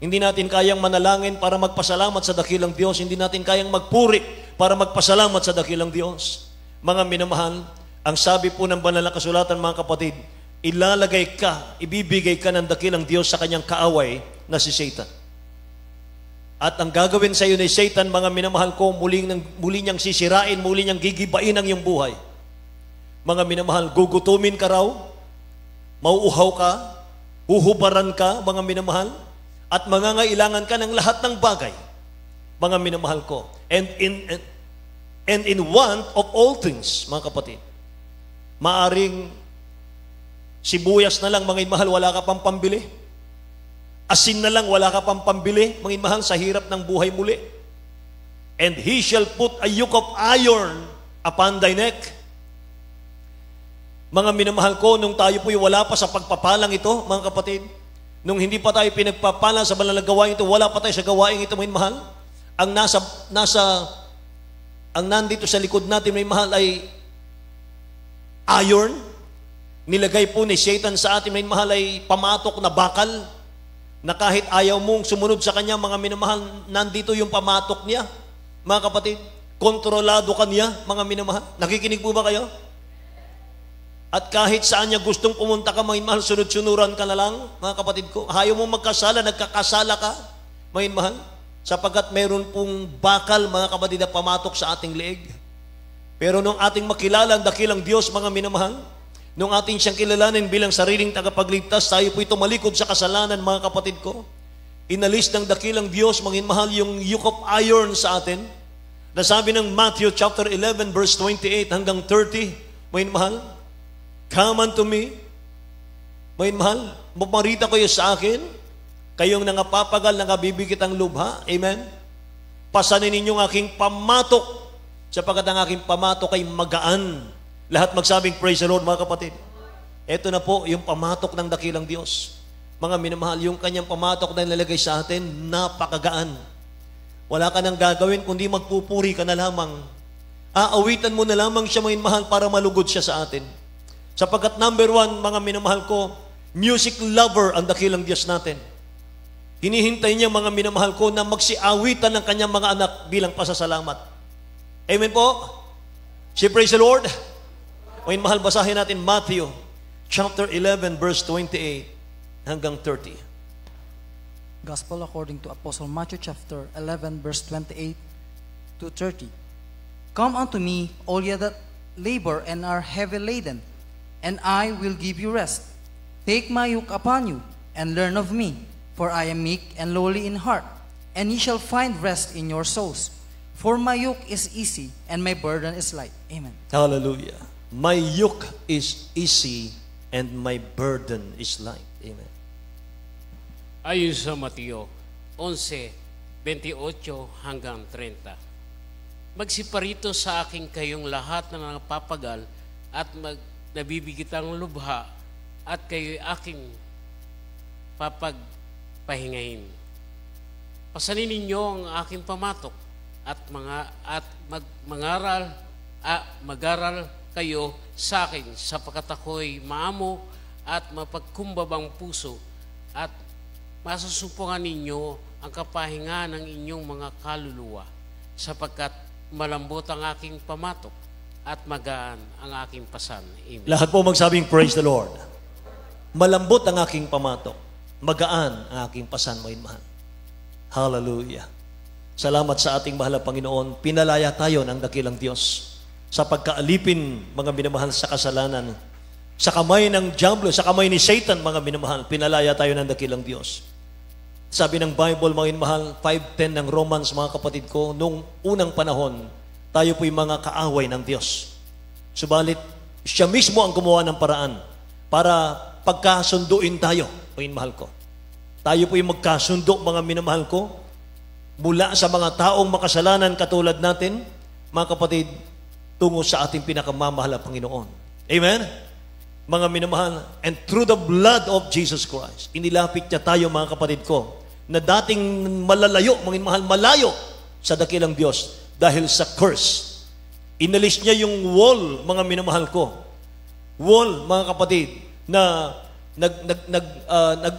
Hindi natin kayang manalangin para magpasalamat sa dakilang Diyos. Hindi natin kayang magpuri para magpasalamat sa dakilang Diyos. Mga minamahal, ang sabi po ng banal na kasulatan, mga kapatid, ilalagay ka, ibibigay ka ng dakilang Diyos sa kanyang kaaway na si Satan. At ang gagawin sa iyo ni Satan, mga minamahal ko, muli niyang sisirain, muli niyang gigibain ang iyong buhay. Mga minamahal, gugutumin ka raw, mauuhaw ka, huhubaran ka, mga minamahal, at mangangailangan ka ng lahat ng bagay, mga minamahal ko. And in want of all things, mga kapatid. Maaring sibuyas na lang, mga mahal, wala ka pang pambili. Asin na lang, wala ka pang pambili, mga mahal, sa hirap ng buhay muli. And he shall put a yoke of iron upon thy neck. Mga minamahal ko, nung tayo po'y wala pa sa pagpapalang ito, mga kapatid, nung hindi pa tayo pinagpapala sa banal na gawain ito, wala pa tayo sa gawain ito, mga mahal, ang nandito sa likod natin, may mahal, ay iron. Nilagay po ni Satan sa atin, may mahal, ay pamatok na bakal, na kahit ayaw mong sumunod sa kanya, mga minamahal, nandito yung pamatok niya. Mga kapatid, kontrolado ka niya, mga minamahal. Nakikinig po ba kayo? At kahit saan niya gustong pumunta ka, mahal, sunod-sunuran ka na lang, mga kapatid ko. Ayaw mo magkasala, nagkakasala ka, mahal, sapagkat mayroon pong bakal, mga kapatid, na pamatok sa ating leeg. Pero nung ating makilala ang dakilang Diyos, mga minamahal, nung ating siyang kilalanin bilang sariling tagapagligtas, tayo po'y tumalikod sa kasalanan, mga kapatid ko. Inalis ng dakilang Diyos, mga minamahal, yung yoke of iron sa atin. Nasabi ng Matthew chapter 11, verse 28 hanggang 30, mga minamahal, come unto me, may mahal, maparita kayo sa akin, kayong nangapapagal, nangabibigit ang lubha, amen? Pasanin ninyong aking pamatok, sapagkat ang aking pamatok ay magaan. Lahat magsabing, praise the Lord, mga kapatid. Ito na po yung pamatok ng dakilang Diyos. Mga minamahal, yung kanyang pamatok na nilagay sa atin, napakagaan. Wala ka nang gagawin, kundi magpupuri ka na lamang. Aawitan mo na lamang siya, mga minamahal, para malugod siya sa atin. Sapagkat number one, mga minamahal ko, music lover ang dakilang Diyos natin. Hinihintay niya, mga minamahal ko, na magsiawitan ng kanyang mga anak bilang pasasalamat. Amen po? Si praise the Lord. Ngayon mahal, basahin natin Matthew chapter 11 verse 28 hanggang 30. Gospel according to Apostle Matthew chapter 11 verse 28 to 30. Come unto me, all ye that labor and are heavy laden, and I will give you rest. Take my yoke upon you, and learn of me, for I am meek and lowly in heart, and ye shall find rest in your souls. For my yoke is easy, and my burden is light. Amen. Hallelujah. My yoke is easy, and my burden is light. Amen. Ayon sa Mateo 11, 28 hanggang 30. Magsiparito sa akin kayong lahat na napapagal at nabibigit ang lubha, at kayo'y aking papagpahingahin. Pasanin ninyo ang aking pamatok at mag-aral kayo sa akin, sapagkat ako'y maamo at mapagkumbabang puso, at masusupungan ninyo ang kapahinga ng inyong mga kaluluwa, sapagkat malambot ang aking pamatok at magaan ang aking pasan. Amen. Lahat po magsabing praise the Lord. Malambot ang aking pamatok, magaan ang aking pasan, mga mahal. Hallelujah. Salamat sa ating mahal na Panginoon. Pinalaya tayo ng dakilang Diyos sa pagkaalipin, mga minamahal, sa kasalanan. Sa kamay ng diablo, sa kamay ni Satan, mga minamahal, pinalaya tayo ng dakilang Diyos. Sabi ng Bible, mga minamahal, 5:10 ng Romans, mga kapatid ko, nung unang panahon, tayo po'y mga kaaway ng Diyos. Subalit, siya mismo ang gumawa ng paraan para pagkasunduin tayo, mga minamahal ko. Tayo po'y magkasundo, mga minamahal ko, mula sa mga taong makasalanan katulad natin, mga kapatid, tungo sa ating pinakamamahal na Panginoon. Amen? Mga minamahal, and through the blood of Jesus Christ, inilapit niya tayo, mga kapatid ko, na dating malalayo, mga minamahal, malayo sa dakilang Diyos dahil sa curse. Inalis niya yung wall, mga minamahal ko. Wall, mga kapatid, na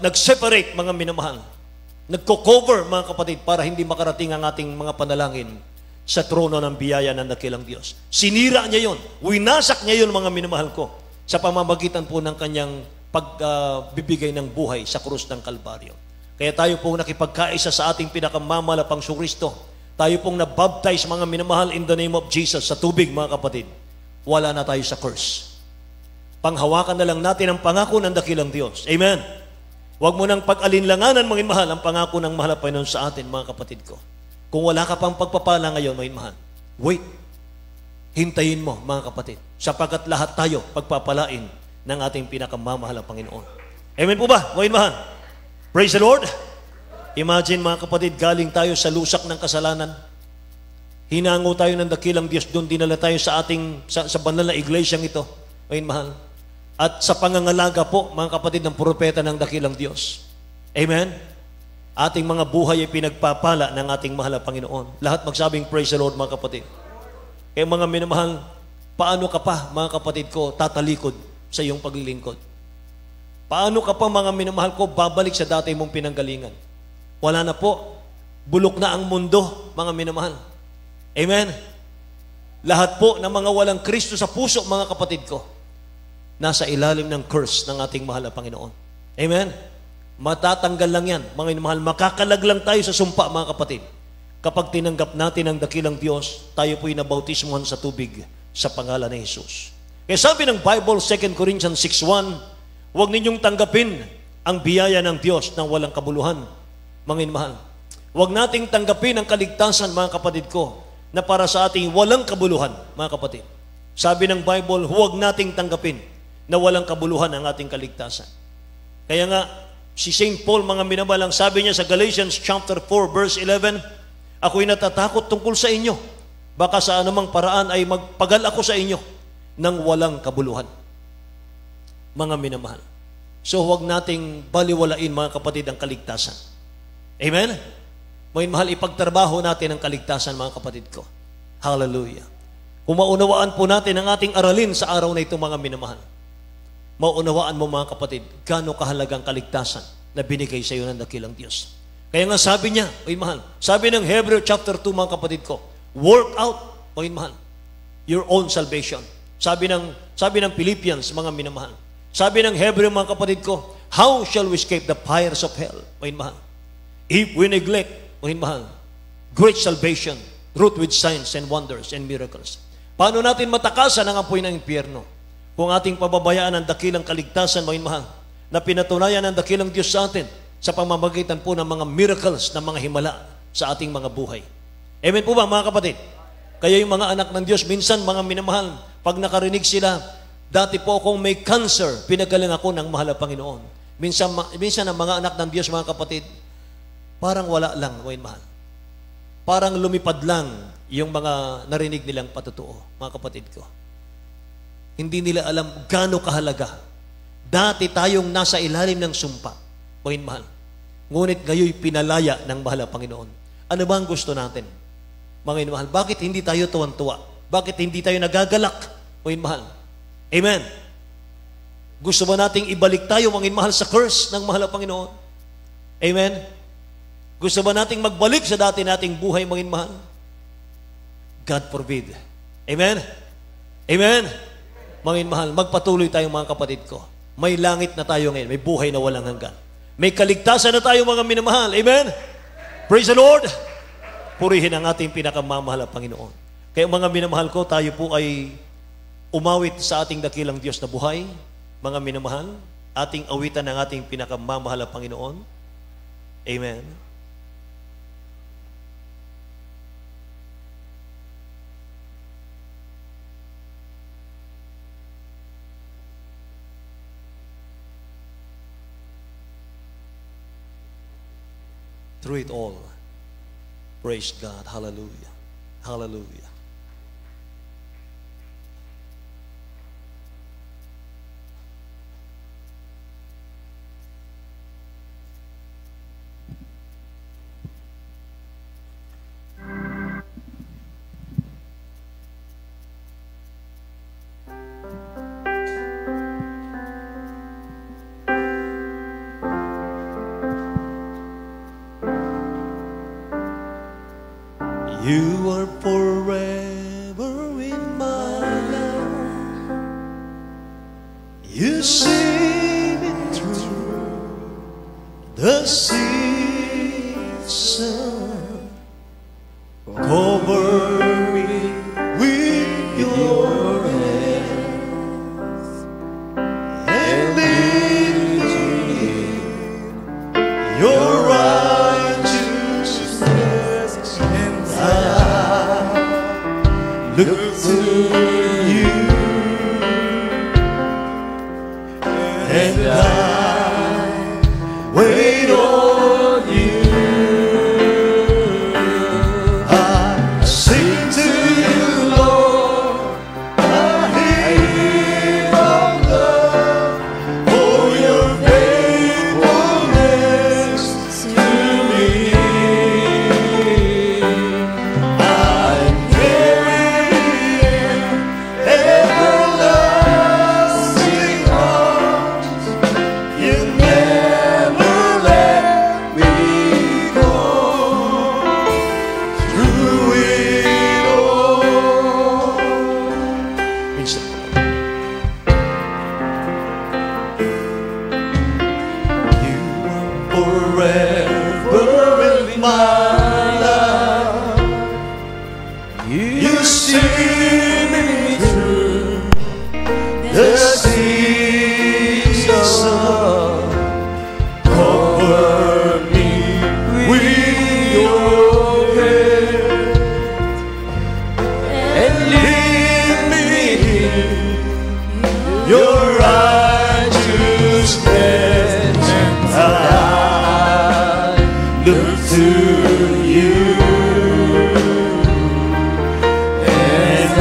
nag-separate, mga minamahal. Nagko-cover, mga kapatid, para hindi makarating ang ating mga panalangin sa trono ng biyaya ng dakilang Diyos. Sinira niya yon, winasak niya yon, mga minamahal ko, sa pamamagitan po ng kanyang pagbibigay ng buhay sa krus ng Kalbaryo. Kaya tayo pong nakipagkaisa sa ating pinakamamahal Panginoong Kristo. Tayo pong nabaptize, mga minamahal, in the name of Jesus, sa tubig, mga kapatid. Wala na tayo sa curse. Panghawakan na lang natin ang pangako ng dakilang Diyos. Amen. Huwag mo nang pag-alinlanganan, mga minamahal, ang pangako ng mahal na Panginoon sa atin, mga kapatid ko. Kung wala ka pang pagpapala ngayon, mga minamahal, wait. Hintayin mo, mga kapatid, sapagkat lahat tayo pagpapalain ng ating pinakamamahal na Panginoon. Amen po ba, mga minamahal? Praise the Lord. Imagine, mga kapatid, galing tayo sa lusak ng kasalanan. Hinango tayo ng dakilang Diyos, doon dinala tayo sa ating, sa banal na iglesyang ito, mga minamahal. At sa pangangalaga po, mga kapatid, ng propeta ng dakilang Diyos. Amen? Ating mga buhay ay pinagpapala ng ating mahal na Panginoon. Lahat magsabing praise the Lord, mga kapatid. Kaya mga minamahal, paano ka pa, mga kapatid ko, tatalikod sa iyong paglilingkod? Paano ka pa, mga minamahal ko, babalik sa dati mong pinanggalingan? Wala na po. Bulok na ang mundo, mga minamahal. Amen? Lahat po ng mga walang Kristo sa puso, mga kapatid ko, nasa ilalim ng curse ng ating mahal na Panginoon. Amen? Matatanggal lang yan, mga minamahal. Makakalag lang tayo sa sumpa, mga kapatid. Kapag tinanggap natin ang dakilang Diyos, tayo po'y nabautismuhan sa tubig sa pangalan ni Jesus. Kaya sabi ng Bible, 2 Corinthians 6:1, huwag ninyong tanggapin ang biyaya ng Diyos ng walang kabuluhan, mga minamahal. Huwag nating tanggapin ang kaligtasan, mga kapatid ko, na para sa ating walang kabuluhan, mga kapatid. Sabi ng Bible, huwag nating tanggapin na walang kabuluhan ang ating kaligtasan. Kaya nga, si St. Paul, mga minamahal, sabi niya sa Galatians chapter 4, verse 11, ako'y natatakot tungkol sa inyo. Baka sa anumang paraan ay magpagal ako sa inyo ng walang kabuluhan. Mga minamahal. So huwag nating baliwalain, mga kapatid, ang kaligtasan. Amen? Mga mahal, ipagtrabaho natin ang kaligtasan, mga kapatid ko. Hallelujah. Kung maunawaan po natin ang ating aralin sa araw na ito, mga minamahal, maunawaan mo, mga kapatid, gaano kahalagang kaligtasan na binigay sa iyo ng dakilang Diyos. Kaya nga sabi niya, oy mahal, sabi ng Hebrew chapter 2, mga kapatid ko, work out, oy mahal, your own salvation. Sabi ng Philippians, mga minamahal. Sabi ng Hebrew, mga kapatid ko, how shall we escape the fires of hell, oy mahal? If we neglect, oy mahal, great salvation, wrought with signs and wonders and miracles. Paano natin matakasan ang apoy ng impyerno? Kung ating pababayaan ang dakilang kaligtasan, mga mahal, na pinatunayan ng dakilang Diyos sa atin sa pamamagitan po ng mga miracles, ng mga himala sa ating mga buhay. Amen po ba, mga kapatid? Kaya yung mga anak ng Diyos, minsan, mga minamahal, pag nakarinig sila, dati po akong may cancer, pinagaling ako ng mahal na Panginoon. Minsan ang mga anak ng Diyos, mga kapatid, parang wala lang, mga mahal. Parang lumipad lang yung mga narinig nilang patutuo, mga kapatid ko. Hindi nila alam gaano kahalaga. Dati tayong nasa ilalim ng sumpa, mga mahal. Ngunit ngayon pinalaya ng mahal na Panginoon. Ano ba ang gusto natin, mga mahal? Bakit hindi tayo tuwan-tuwa? Bakit hindi tayo nagagalak, mga mahal? Amen. Gusto ba nating ibalik tayo, mga mahal, sa curse ng mahal na Panginoon? Amen. Gusto ba nating magbalik sa dati nating buhay, mga mahal? God forbid. Amen? Amen? Mga mahal, magpatuloy tayong mga kapatid ko. May langit na tayo ngayon. May buhay na walang hanggan. May kaligtasan na tayo, mga minamahal. Amen? Praise the Lord! Purihin ang ating pinakamamahal na Panginoon. Kaya mga minamahal ko, tayo po ay umawit sa ating dakilang Diyos na buhay. Mga minamahal, ating awitan ng ating pinakamamahal na Panginoon. Amen? Through it all, praise God. Hallelujah. Hallelujah. You are forever in my life. You see me through the season. Cover me with your hands and lead me in your righteousness. Look to you, and I wait on you. I sing to you, Lord, a hymn of love for your faithfulness to me. I'm carried You see me through the season. Cover me with your hand and lead me in your righteousness, and I look to you. And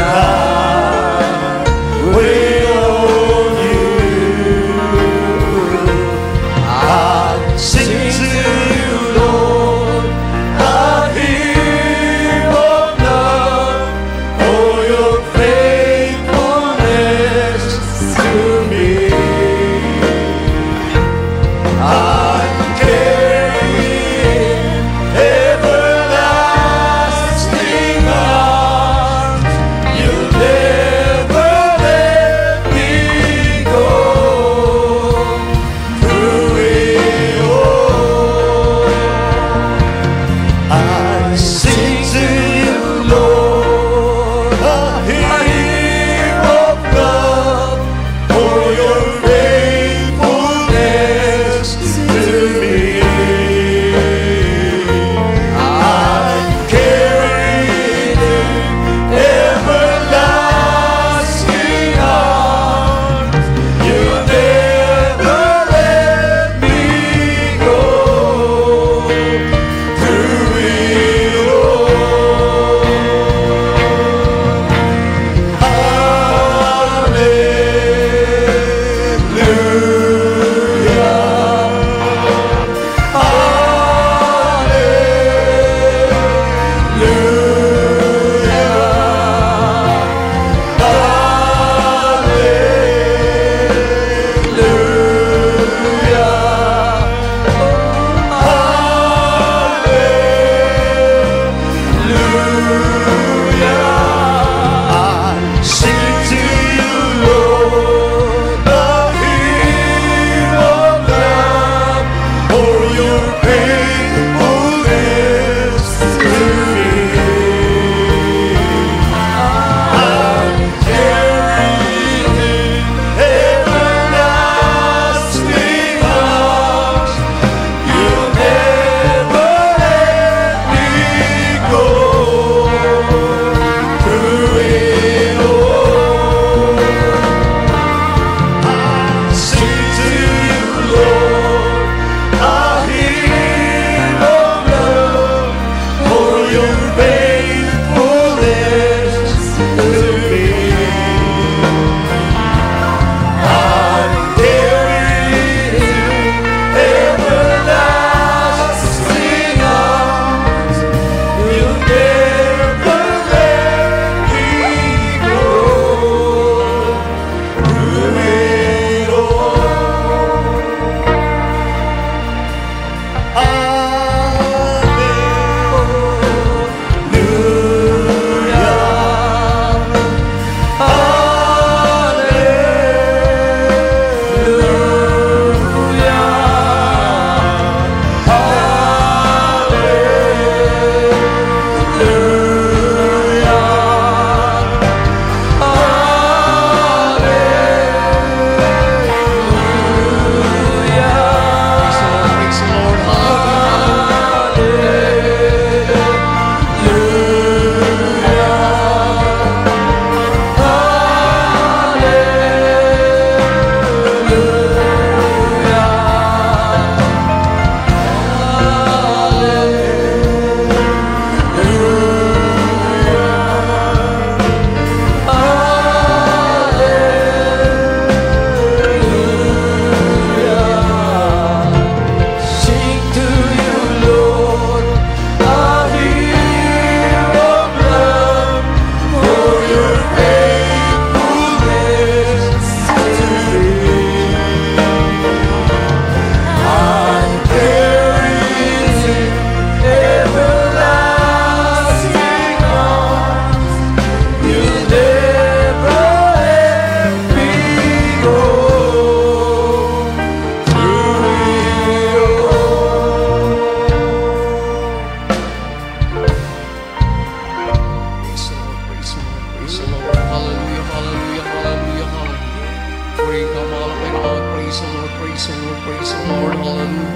praise the Lord, praise the Lord, hallelujah.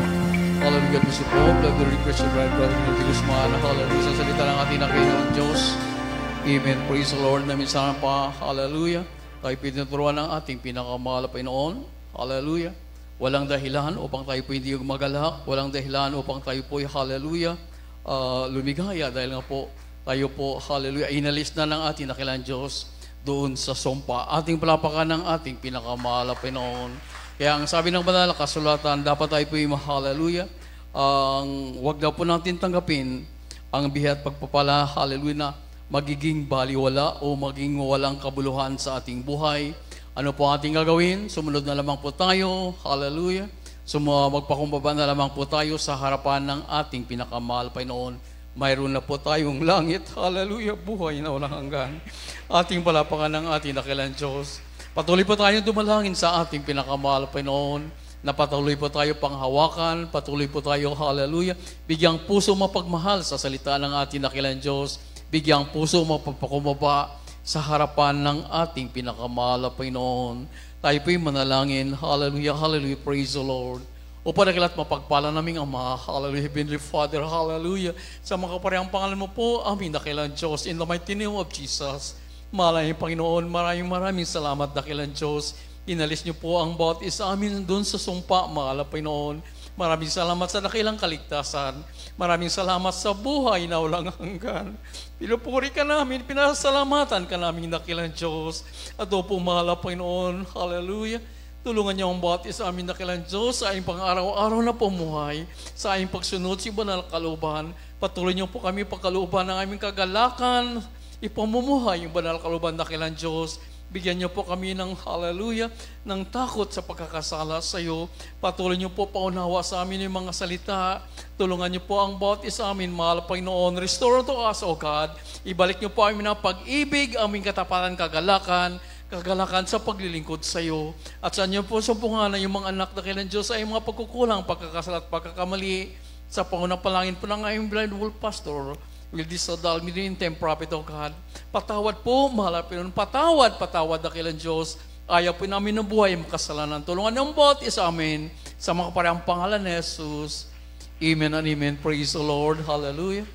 Hallelujah, God bless you po. Love the request of brother Milty Guzman, hallelujah, sa salita ng ating Panginoon Diyos. Amen, praise the Lord, na minsan pa, hallelujah. Tayo pinuturuan ng ating pinakamahal na Panginoon, hallelujah. Walang dahilan upang tayo po hindi magalak, walang dahilan upang tayo po, hallelujah, lumigaya, dahil nga po, tayo po, hallelujah, inalis na ng ating dakilang Diyos doon sa sumpa. Ating palapakan ng ating pinakamahal na Panginoon. Kaya ang sabi ng banal na kasulatan, dapat tayo po yung hallelujah. Wag daw po natin tanggapin ang bihat pagpapala, hallelujah, na magiging baliwala o maging walang kabuluhan sa ating buhay. Ano po ating gagawin? Sumunod na lamang po tayo, hallelujah. Magpakumbaba na lamang po tayo sa harapan ng ating pinakamahal Panginoon. Mayroon na po tayong langit, hallelujah, buhay na walang hanggan. Ating palapakan ng ating dakilang Diyos. Patuloy po tayong dumalangin sa ating pinakamahal Panginoon, na patuloy po tayo panghawakan, patuloy po tayo, hallelujah, bigyang puso mapagmahal sa salita ng ating dakilang Diyos, bigyang puso mapapakumbaba sa harapan ng ating pinakamahal na Panginoon. Tayo po'y manalangin, hallelujah, hallelujah, praise the Lord. O panagilat mapagpala naming Ama, hallelujah, Heavenly Father, hallelujah, sa mga kaparehang pangalan mo po, amin dakilang Diyos, in the mighty name of Jesus. Maraming Panginoon, maraming salamat dakilang Diyos. Inalis niyo po ang bawat isa amin doon sa sumpa, mahal na Panginoon. Maraming salamat sa dakilang kaligtasan. Maraming salamat sa buhay na walang hanggan. Pinupuri ka namin, pinasalamatan ka namin dakilang Diyos. At o po, mahal na Panginoon, hallelujah. Tulungan niyo ang bawat isa amin dakilang Diyos sa aming pang-araw-araw na pumuhay, sa aming pagsunod sa banal kalooban. Patuloy niyo po kami pagkalooban ng aming kagalakan, ipamumuhay yung banal kalooban dakilang Diyos. Bigyan niyo po kami ng hallelujah, ng takot sa pagkakasala sa iyo. Patuloy niyo po paunawa sa amin yung mga salita. Tulungan niyo po ang bawat isa amin, mahal Panginoon. Restore to us, O God. Ibalik niyo po amin ang pag-ibig, aming katapatan, kagalakan sa paglilingkod sa iyo. At sa inyo po sumpungan na yung mga anak na kailan Diyos ay mga pagkukulang, pagkakasala at pagkakamali sa pangunang palangin po ng aming blindfold pastor. Will this adal me in time, prophet of God. Patawad po, mahal na Panginoon. Patawad na kailan Diyos. Ayaw po namin ng buhay ang kasalanan. Tulungan ng bawat isa amin sa mga parehang pangalan ni Jesus. Amen and amen. Praise the Lord. Hallelujah.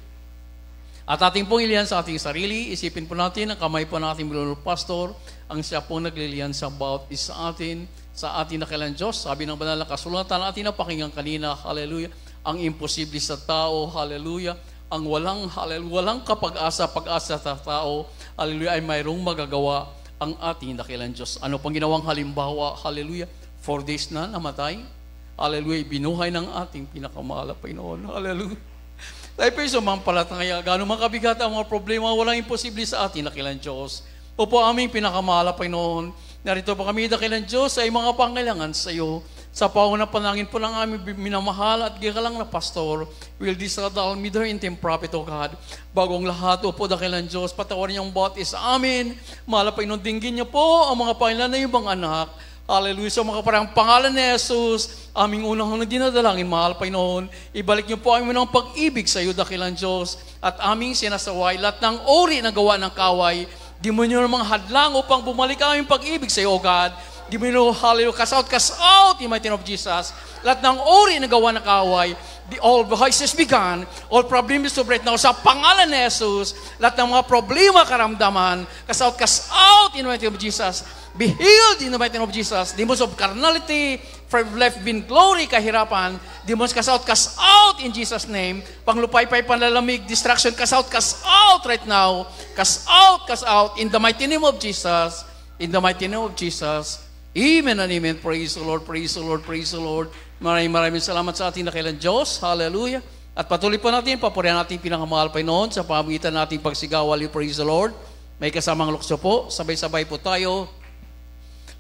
At ating pong ilihan sa ating sarili, isipin po natin ang kamay po ng ating blindfold pastor, ang siya pong naglilihan sa bawat isa atin, sa ating nakilang Diyos. Sabi ng banal na kasulatan, ating napakinggan kanina, hallelujah, ang imposible sa tao, hallelujah, ang walang kapag-asa, pag-asa sa tao, hallelujah, ay mayroong magagawa ang ating dakilang Diyos. Ano pang ginawang halimbawa, hallelujah, 4 days na namatay, hallelujah, binuhay ng ating pinakamahal na Panginoon, hallelujah. Tayo po yung sumampalataya, gano'ng makabigat ang mga problema, walang imposible sa ating dakilang Diyos. O po aming pinakamahal na Panginoon, narito po kami dakilang Diyos ay mga pangailangan sa iyo. Sa pangunang panangin po ng aming minamahal at gagalang na pastor, will disadal me there in time, prophet of God. Bagong lahat, o po dakilang Diyos, patawarin niyo ang bawat isa amin. Mahal na Panginoon, dinggin niyo po ang mga pangalan na ibang anak. Hallelujah. Sa mga parang pangalan ni Jesus, aming unang dinadalangin, mahal Panginoon, ibalik niyo po aming ng pag-ibig sa iyo, dakilang Diyos, at aming sinasaway lahat ng ori na gawa ng kaway. Di mo niyo ng mga hadlang upang bumalik ang aming pag-ibig sa iyo, O God. Di mo niyo, hallelujah, cast out, in the mighty name of Jesus. Lahat ng ori na gawa ng kaway, all vices began, all problems to break now, sa pangalan ni Jesus, lahat ng mga problema, karamdaman, cast out, in the mighty name of Jesus. Be healed in the mighty name of Jesus. Demons of carnality, from life being glory, kahirapan. Demons cast out in Jesus' name. Panglupay-pay, panlalamig, distraction, cast out right now. Cast out in the mighty name of Jesus. In the mighty name of Jesus. Amen and amen. Praise the Lord, praise the Lord, praise the Lord. Maraming salamat sa ating dakilang Diyos. Hallelujah. At patuloy po natin, papurihan natin pinakamahal Panginoon sa pamagitan nating pagsigawal. Praise the Lord. May kasamang lukso po. Sabay-sabay po tayo.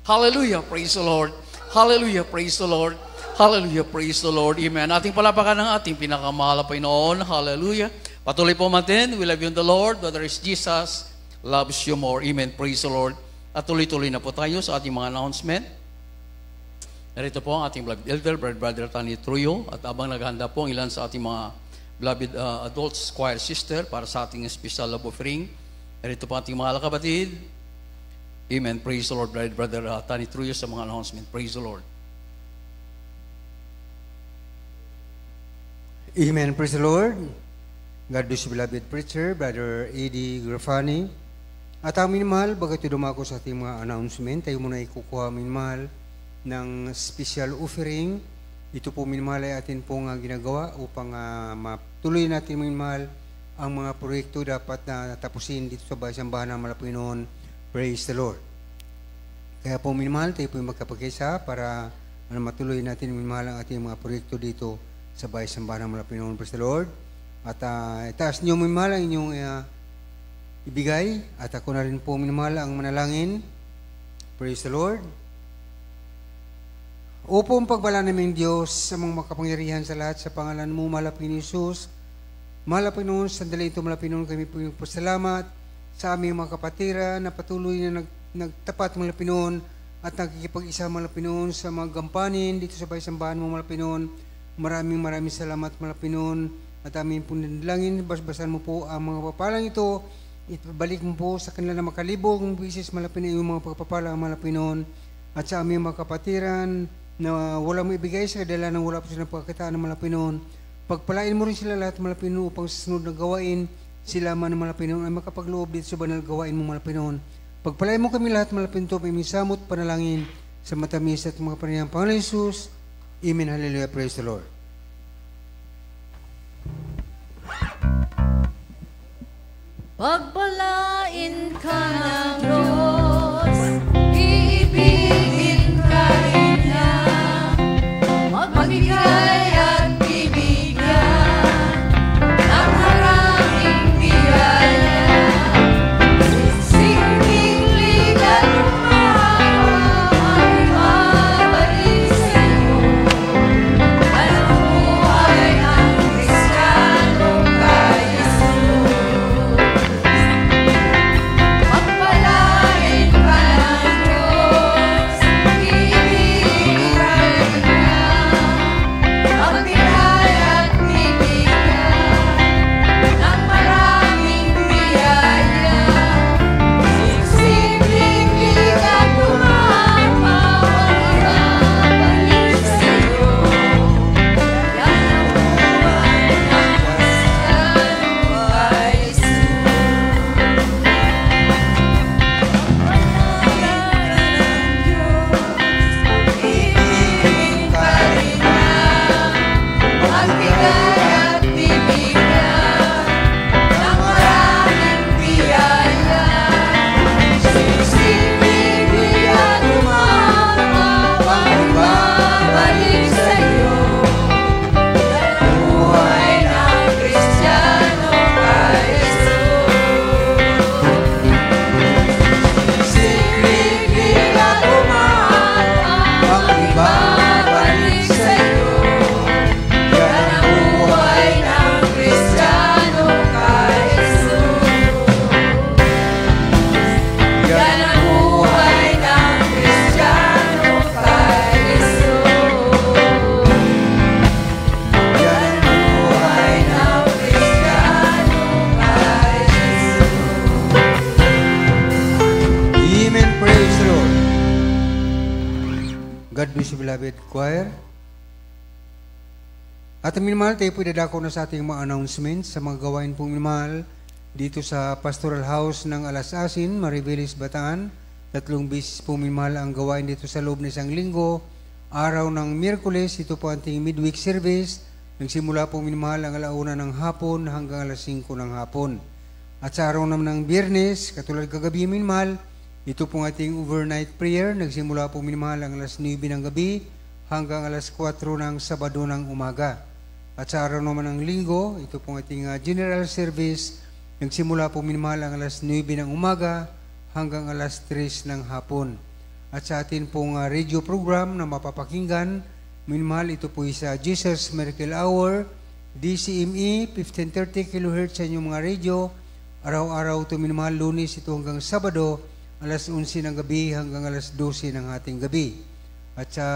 Hallelujah, praise the Lord. Hallelujah, praise the Lord. Hallelujah, praise the Lord. Amen. Ating palapakan ng ating pinakamahal Panginoon. Hallelujah. Patuloy po natin. We love you in the Lord. Brother is Jesus loves you more. Amen. Praise the Lord. At tuloy-tuloy na po tayo sa ating mga announcement. Narito po ang ating beloved elder, Brother Tani Truyo. At abang naghahanda po ang ilan sa ating mga beloved adults choir sister para sa ating special love offering. Narito po ating mga kapatid. Amen. Praise the Lord, Brother Tani Truyo sa mga announcement. Praise the Lord. Amen. Praise the Lord. God bless you, beloved preacher, Brother Eddie Grafani. At ang minimahal, bagat dumako sa ating mga announcement, tayo muna ikukuha minimahal ng special offering. Ito po minimahal ay atin pong ginagawa upang matuloy natin minimahal ang mga proyekto dapat na tapusin dito sa Sambahan ng Malapinoon. Praise the Lord. Kaya po minimahal, tayo po magkapagkisa para matuloy natin minimahal ang ating mga proyekto dito sa Sambahan ng Malapinoon. Praise the Lord. At itaas niyo minimahal ang inyong ibigay. At ako na rin po minimahal ang manalangin. Praise the Lord. Opo ang pagbala namin Diyos sa mga makapangyarihan sa lahat sa pangalan mo, malapin ni Jesus. Malapin noon, sandali ito malapin noon, kami po yung pasalamat sa aming mga kapatira na patuloy na nagtapat malapin noon at nakikipag-isa malapin noon sa mga gampanin dito sa Sambahan mo malapin noon. Maraming salamat malapin noon at aming punilangin, basbasan mo po ang mga papalang ito, ibalik mo po sa kanila na makalibong bisis malapin na yung mga pagpapalang malapin noon at sa aming mga kapatiran na wala mo ibigay sa kadala ng wala po silang pagkakitaan ng malapin noon. Pagpalain mo rin sila lahat malapinoon upang sa sunod na gawain sila man malapinoon ay makapagloob dito sa banal gawain mo malapinoon. Pagpalain mo kami lahat malapinoon may misamot panalangin sa matamis at mga panayang Panginoon Jesus. Amen. Hallelujah. Praise the Lord. Pagpalain ka ng Diyos, iibigin ka rin niya, magbigay at bibigyan ng maraming biyaya. Singling at ay mabalik sa iyo, ang buhay ng Kristiyano kay Jesus. Pagpalain ka ng Diyos, ibigin ka rin niya, magbigay at bibigyan ng maraming biyaya. Simpleng at tumapaw ang ibabalik sa iyo, yan ang buhay ng Kristiyano kay Jesus. Ibigin ka rin niya, magbigay at bibigyan ng maraming biyaya. Simpleng at tumapaw ang ibabalik sa iyo, yan ang buhay ng Kristiyano kay Jesus. Simpleng at tumapaw ang ibabalik sa iyo, yan ang buhay ng Kristiyano kay Jesus. Yan ang buhay ng Kristiyano kay Jesus. Yan ang buhay ng Kristiyano kay Jesus. Amen. Praise the Lord. God bless you, beloved choir. At minimahal, tayo po dadako na sa ating mga announcements sa mga gawain pong minimahal dito sa Pastoral House ng Alasasin, Maribeles, Bataan. 3 beses po minimahal ang gawain dito sa loob ng isang linggo. Araw ng Miyerkules, ito po ang ating midweek service. Nagsimula po minimahal ang 1:00 ng hapon hanggang 5:00 ng hapon. At sa araw naman ng Biyernes, katulad kagabi minimahal, ito pong ating overnight prayer. Nagsimula po minimahal ang 9:00 ng gabi hanggang 4:00 ng Sabado ng umaga. At sa araw naman ng Linggo, ito pong ating general service. Nagsimula po minimahal ang 9:00 ng umaga hanggang 3:00 ng hapon. At sa atin pong radio program na mapapakinggan, minimahal ito po sa Jesus Miracle Hour, DCME, 1530 kHz sa inyong mga radio. Araw-araw ito minimahal, Lunes ito hanggang Sabado, 11:00 ng gabi hanggang 12:00 ng ating gabi. At sa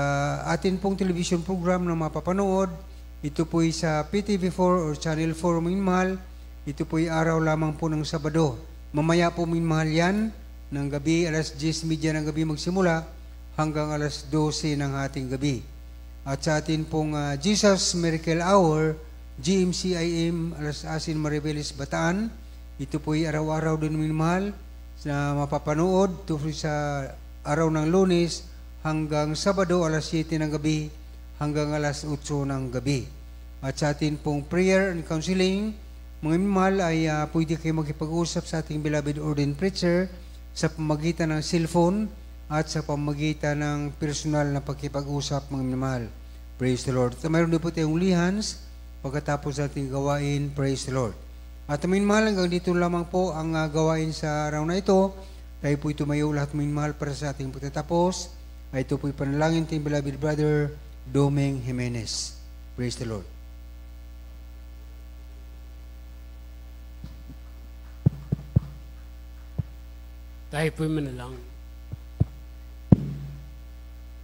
atin pong television program na mapapanood, ito po sa PTV4 or Channel 4 minimahal. Ito po araw lamang po ng Sabado. Mamaya po minimahal yan ng gabi, 10:30 ng gabi magsimula hanggang 12:00 ng ating gabi. At sa atin pong Jesus Miracle Hour, GMCIM Alas Asin Maribeles Bataan. Ito po ay araw-araw din minamahal na mapapanood tuloy sa araw ng Lunes hanggang Sabado alas 7 ng gabi hanggang alas 8 ng gabi. At sa atin pong prayer and counseling, mga minamahal ay pwede kayo makipag-usap sa ating beloved ordained preacher sa pamagitan ng cellphone at sa pamagitan ng personal na pagkipag-usap, mga minamahal. Praise the Lord. At mayroon din po tayong lihans pagkatapos ating gawain. Praise the Lord. At mga minamahal, hanggang dito lamang po ang gawain sa araw na ito. Tayo po tumayo lahat, mga minamahal, para sa ating pagtatapos. Ito po'y panalangin ating beloved brother Domeng Jimenez. Praise the Lord. Tayo po'y manalangin.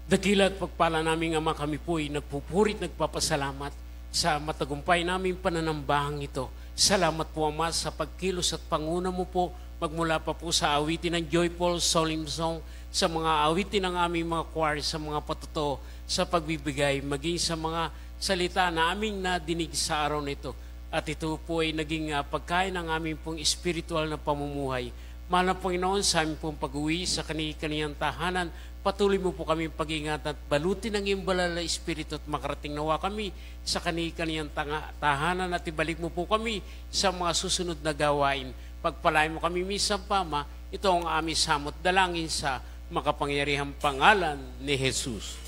Dakila at pagpala naming Ama, kami po'y nagpupurit, nagpapasalamat sa matagumpay naming pananambahang ito. Salamat po, Ama, sa pagkilos at panguna mo po, magmula pa po sa awitin ng Joyful Solemn Song, sa mga awitin ng aming mga choir, sa mga patuto, sa pagbibigay, maging sa mga salita na aming nadinig sa araw na ito. At ito po ay naging pagkain ng aming pong spiritual na pamumuhay. Mahal na Panginoon, sa aming pong pag-uwi sa kaniyang tahanan, patuloy mo po kami pag-ingat at balutin ng iyong banal na Espiritu at makarating nawa kami sa kaniyang tahanan at ibalik mo po kami sa mga susunod na gawain. Pagpalain mo kami minsan pa, Ama, ito ang aming samot dalangin sa makapangyarihang pangalan ni Jesus.